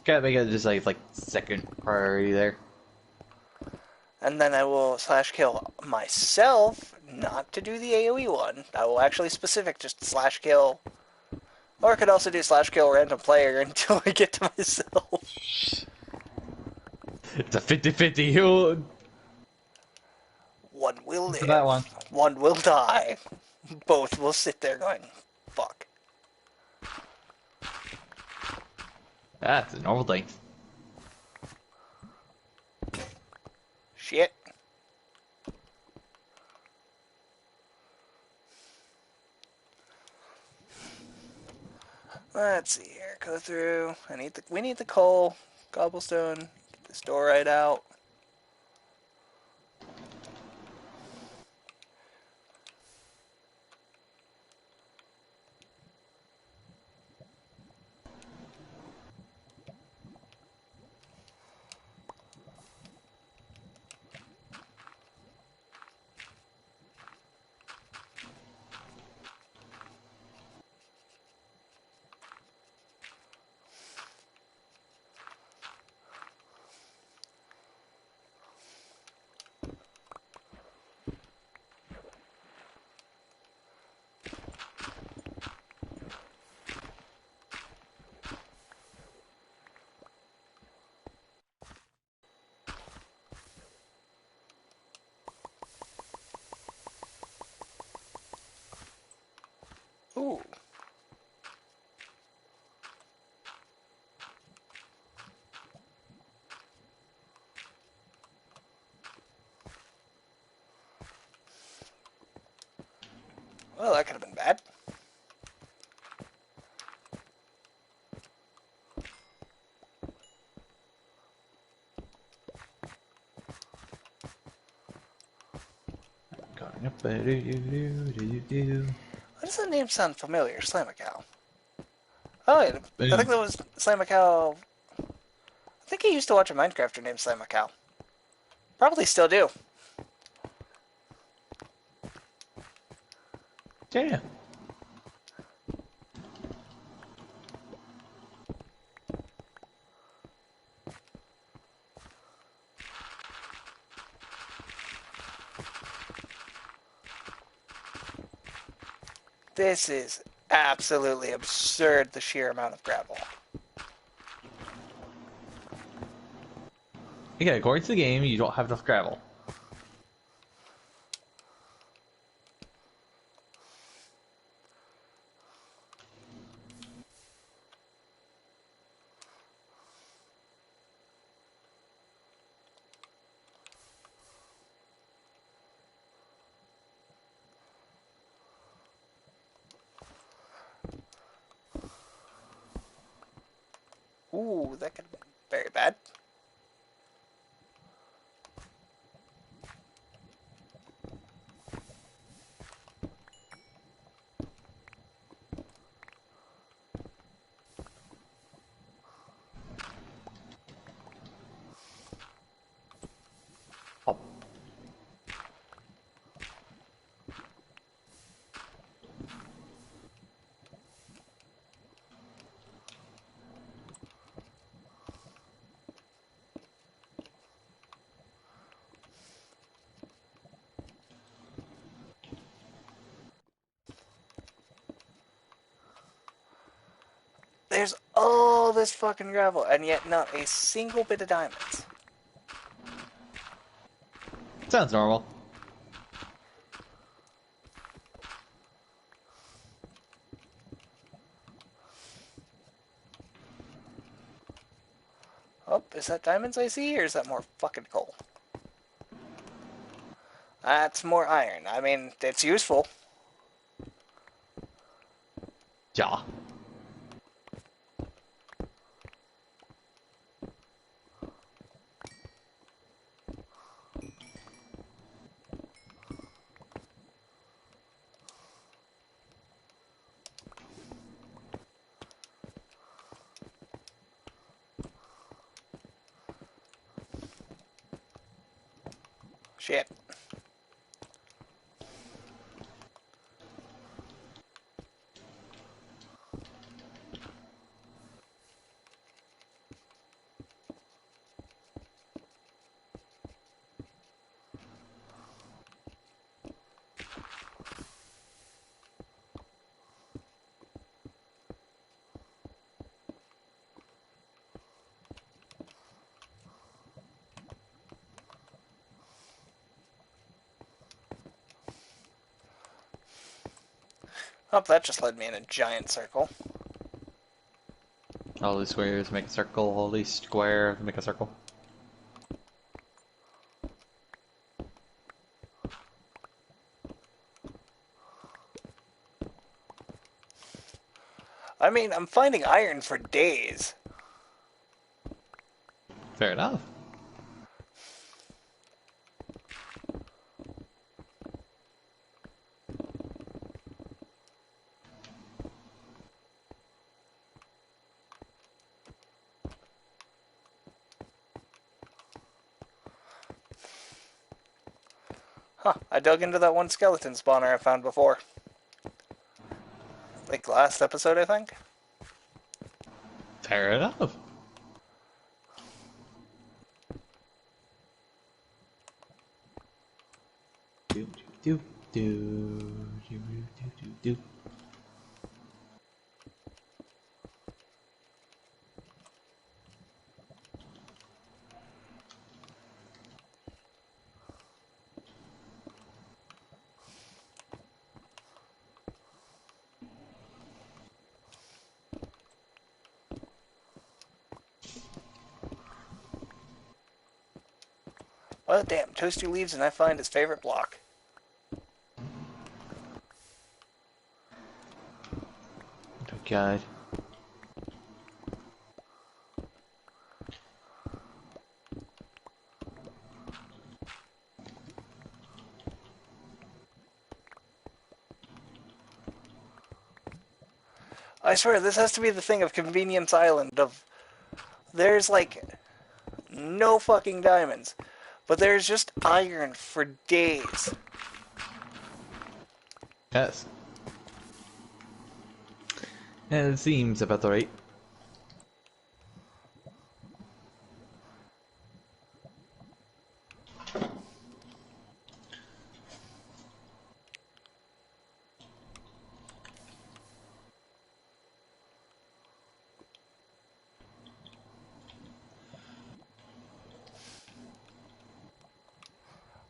Gotta make it just like second priority there. And then I will slash kill myself, not to do the AoE one. I will actually just slash kill. Or I could also do slash kill random player until I get to myself. It's a 50-50. One will live. That one will die. Both will sit there going, fuck. That's a normal thing. Shit. Let's see here. Go through. We need the coal, cobblestone. Get this door right out. Well, that could have been bad. Why does that name sound familiar? Slamacow. Oh, yeah, I think that was Slamacow. I think I used to watch a Minecrafter named Slamacow. Probably still do. Yeah. This is absolutely absurd, the sheer amount of gravel. Yeah, according to the game, you don't have enough gravel. Ooh, that could have been very bad. Oh. There's all this fucking gravel, and yet not a single bit of diamonds. Sounds normal. Oh, is that diamonds I see, or is that more fucking coal? That's more iron. I mean, it's useful. Yeah. Shit. Oh, that just led me in a giant circle. All these squares make a circle, all these squares make a circle. I mean, I'm finding iron for days. Fair enough. Huh, I dug into that one skeleton spawner I found before. Like last episode, I think? Fair enough. Do do do do do do do. Well, damn, Toasty leaves and I find his favorite block. God. I swear, this has to be the thing of Convenience Island, of there's, like, no fucking diamonds, but there's just iron for days. Yes. And it seems about the right.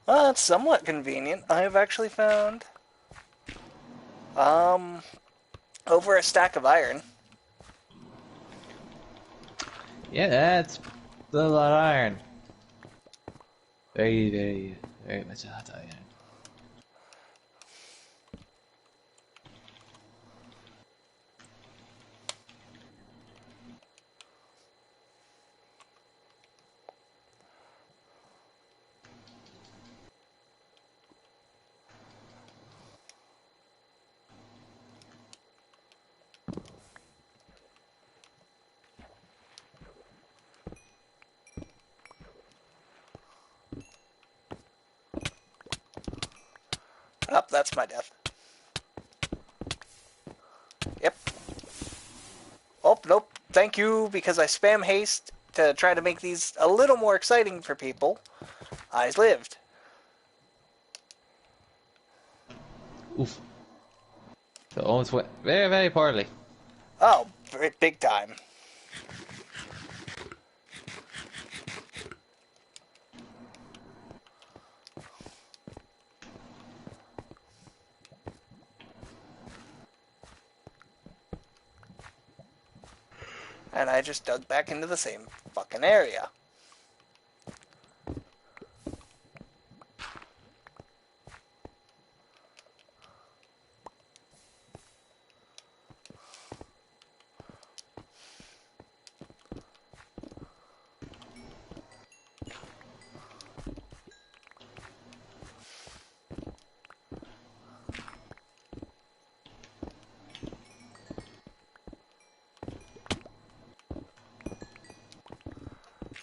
Well, that's somewhat convenient. I have actually found, over a stack of iron. Yeah, that's a lot of iron. Very much a lot of iron. Oh, that's my death. Yep. Oh, nope. Thank you, because I spam haste to try to make these a little more exciting for people. I lived. Oof. So almost went very, very poorly. Oh, big time. And I just dug back into the same fucking area.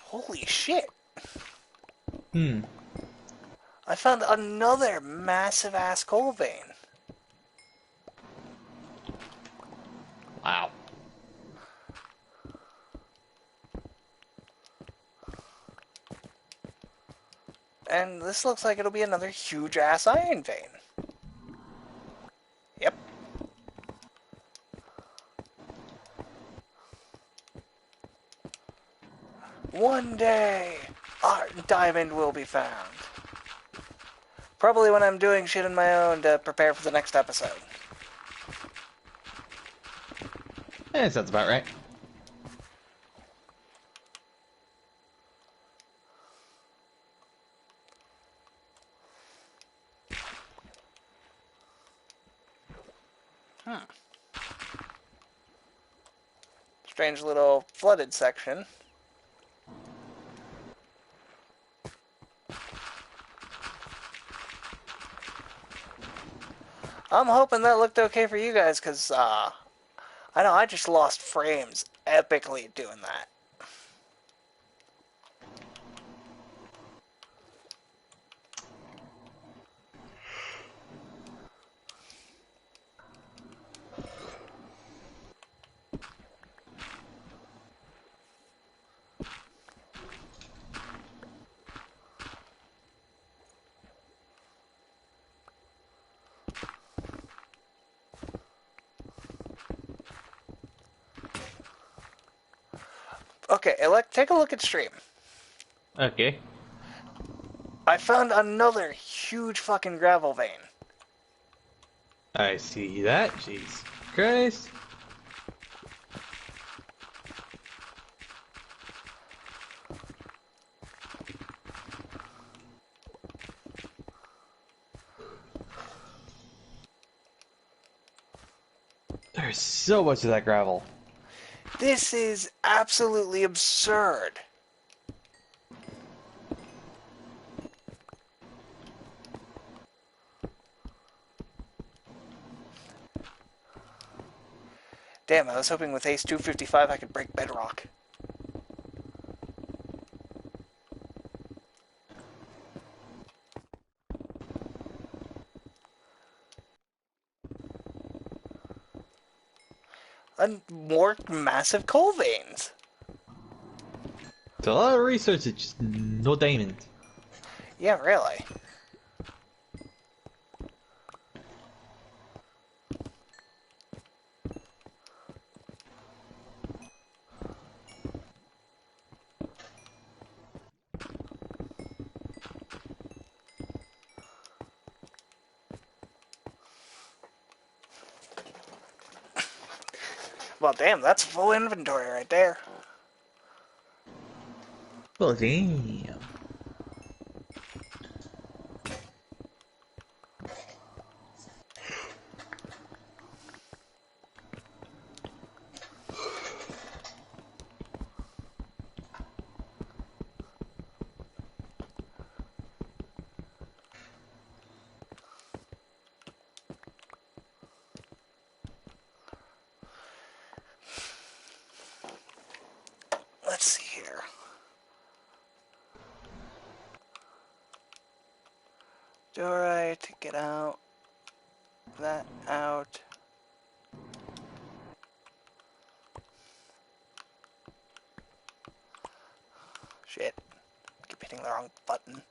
Holy shit. I found another massive ass coal vein. Wow. And this looks like it'll be another huge ass iron vein. Yep. One day, our diamond will be found. Probably when I'm doing shit on my own to prepare for the next episode. Yeah, sounds about right. Strange little flooded section. I'm hoping that looked okay for you guys, because, I know I just lost frames epically doing that. Okay, take a look at stream. Okay. I found another huge fucking gravel vein. I see that. Jeez Christ. There's so much of that gravel. This is absolutely absurd. Damn, I was hoping with Ace 255 I could break bedrock. And more massive coal veins. It's a lot of research, it's just no diamond. Yeah, really. Well, damn, that's full inventory right there. Well, damn. Let's see here. Alright, get out. That out. Shit. Keep hitting the wrong button.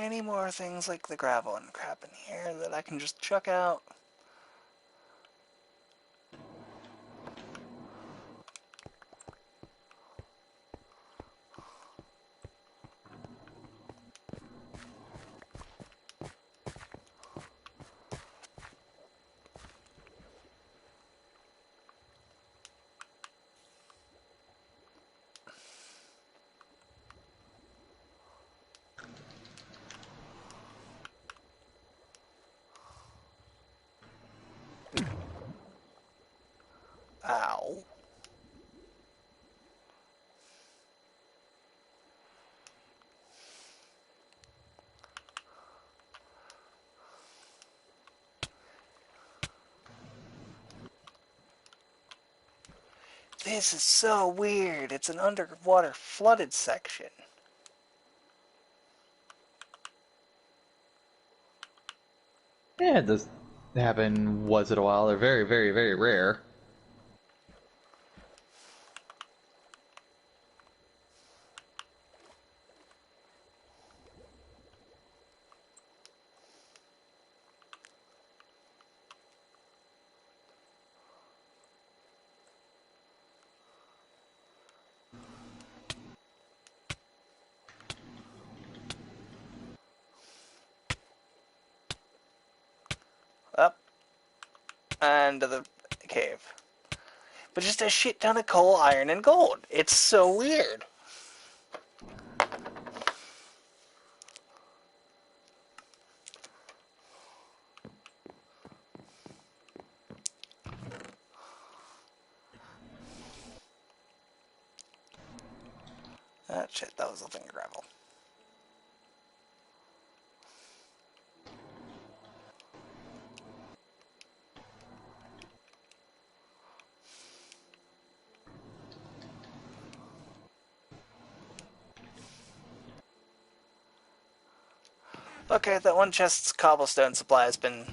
Any more things like the gravel and crap in here that I can just chuck out? Ow. This is so weird. It's an underwater flooded section. Yeah, it does happen once in a while. They're very, very, very rare. Up. And to the cave. But just a shit ton of coal, iron, and gold. It's so weird. Ah, shit, that was a thing of gravel. Okay, that one chest's cobblestone supply has been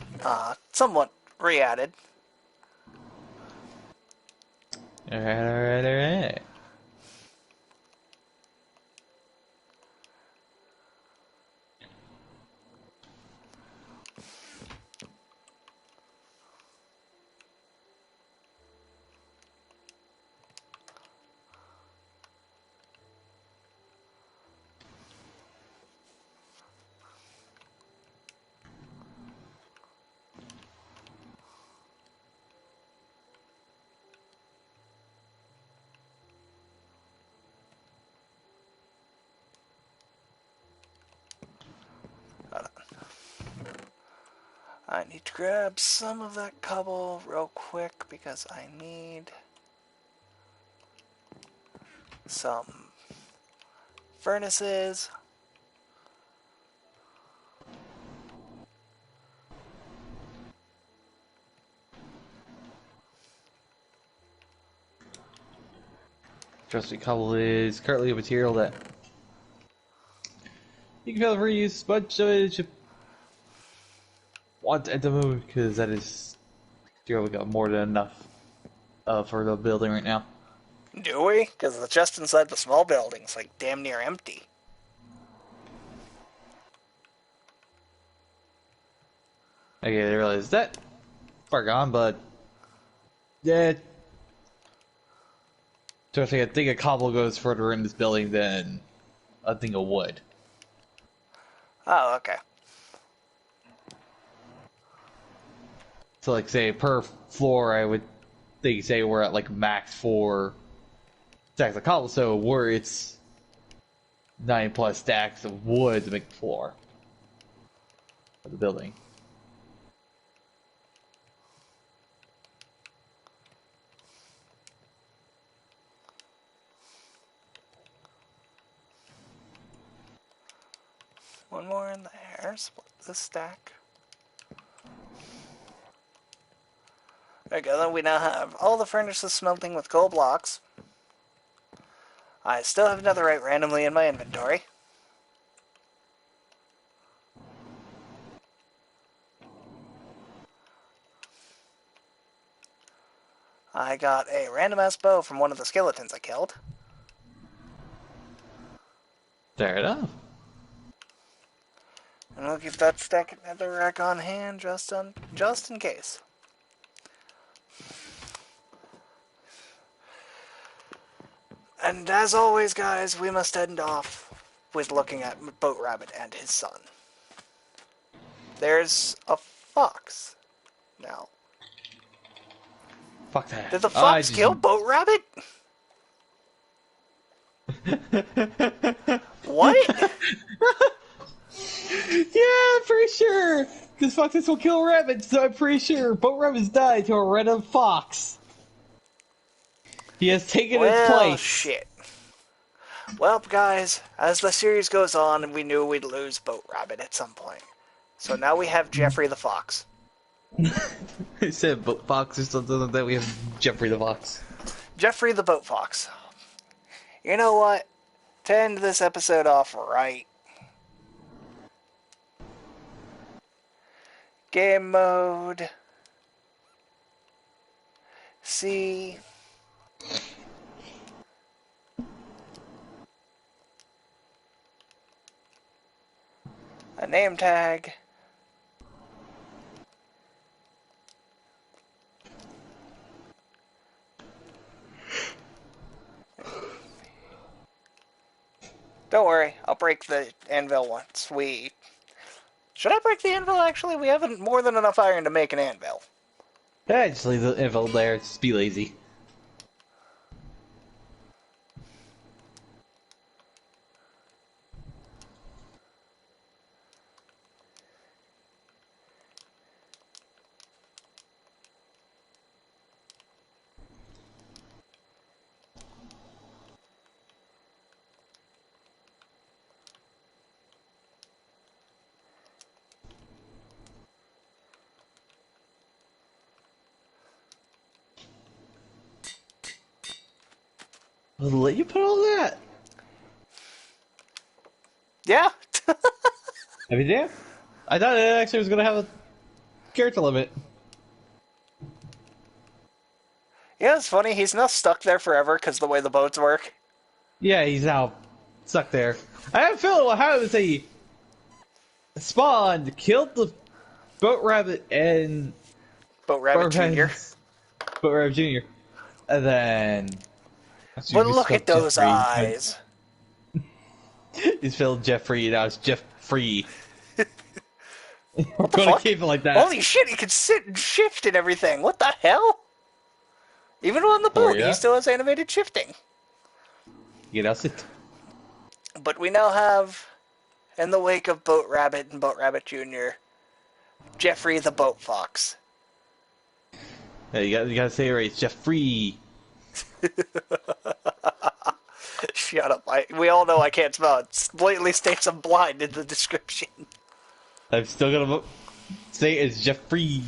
somewhat re-added. Alright. I need to grab some of that cobble real quick because I need some furnaces. Trust me, cobble is currently a material that you can feel free to use as much of it as you want at the moment, because that is, we got more than enough for the building right now. Do we? Because the chest inside the small building's like damn near empty. Okay, I realize that far gone, but yeah. So I think a cobble goes further in this building than a thing of wood. Oh, okay. So, like, say per floor, I would think, say we're at like max 4 stacks of cobble. So where it's 9+ stacks of wood to make the floor of the building. One more in there. Split the stack. There we go. Then we now have all the furnaces smelting with coal blocks. I still have netherite randomly in my inventory. I got a random ass bow from one of the skeletons I killed. Fair enough. And we'll keep that stack of netherrack on hand just in case. And as always, guys, we must end off with looking at Boat Rabbit and his son. There's a fox now. Fuck that. Did the fox kill Boat Rabbit? What? Yeah, I'm pretty sure. Because foxes will kill rabbits, so I'm pretty sure Boat Rabbit's died to a random fox. He has taken his place. Well, shit. Well, guys, as the series goes on, we knew we'd lose Boat Rabbit at some point. So now we have Jeffrey the Fox. I said Boat Fox or something like that. We have Jeffrey the Fox. Jeffrey the Boat Fox. You know what? To end this episode off right. Game mode. C. A name tag. Don't worry, I'll break the anvil once we... Should I break the anvil, actually? We haven't more than enough iron to make an anvil. Yeah, just leave the anvil there. Just be lazy. I'll let you put all that. Yeah? I mean, yeah. I thought it actually was going to have a character limit. Yeah, it's funny. He's now stuck there forever because the way the boats work. Yeah, he's now stuck there. I have a feeling how it was a spawned, killed the Boat Rabbit and Boat Rabbit Jr. Boat Rabbit Jr. And then... But look at those eyes. He's spelled Jeffrey, now it's Jeffrey. What the gonna fuck? keep it like that. Holy shit, he can sit and shift and everything. What the hell? Even on the boat, yeah? he still has animated shifting. Yeah, that's it. But we now have, in the wake of Boat Rabbit and Boat Rabbit Jr., Jeffrey the Boat Fox. Yeah, you gotta say it right. It's Jeffrey. Shut up. We all know I can't spell. It blatantly states I'm blind in the description. I'm still gonna say it's Jeffrey.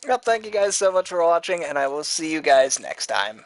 Well, thank you guys so much for watching, and I will see you guys next time.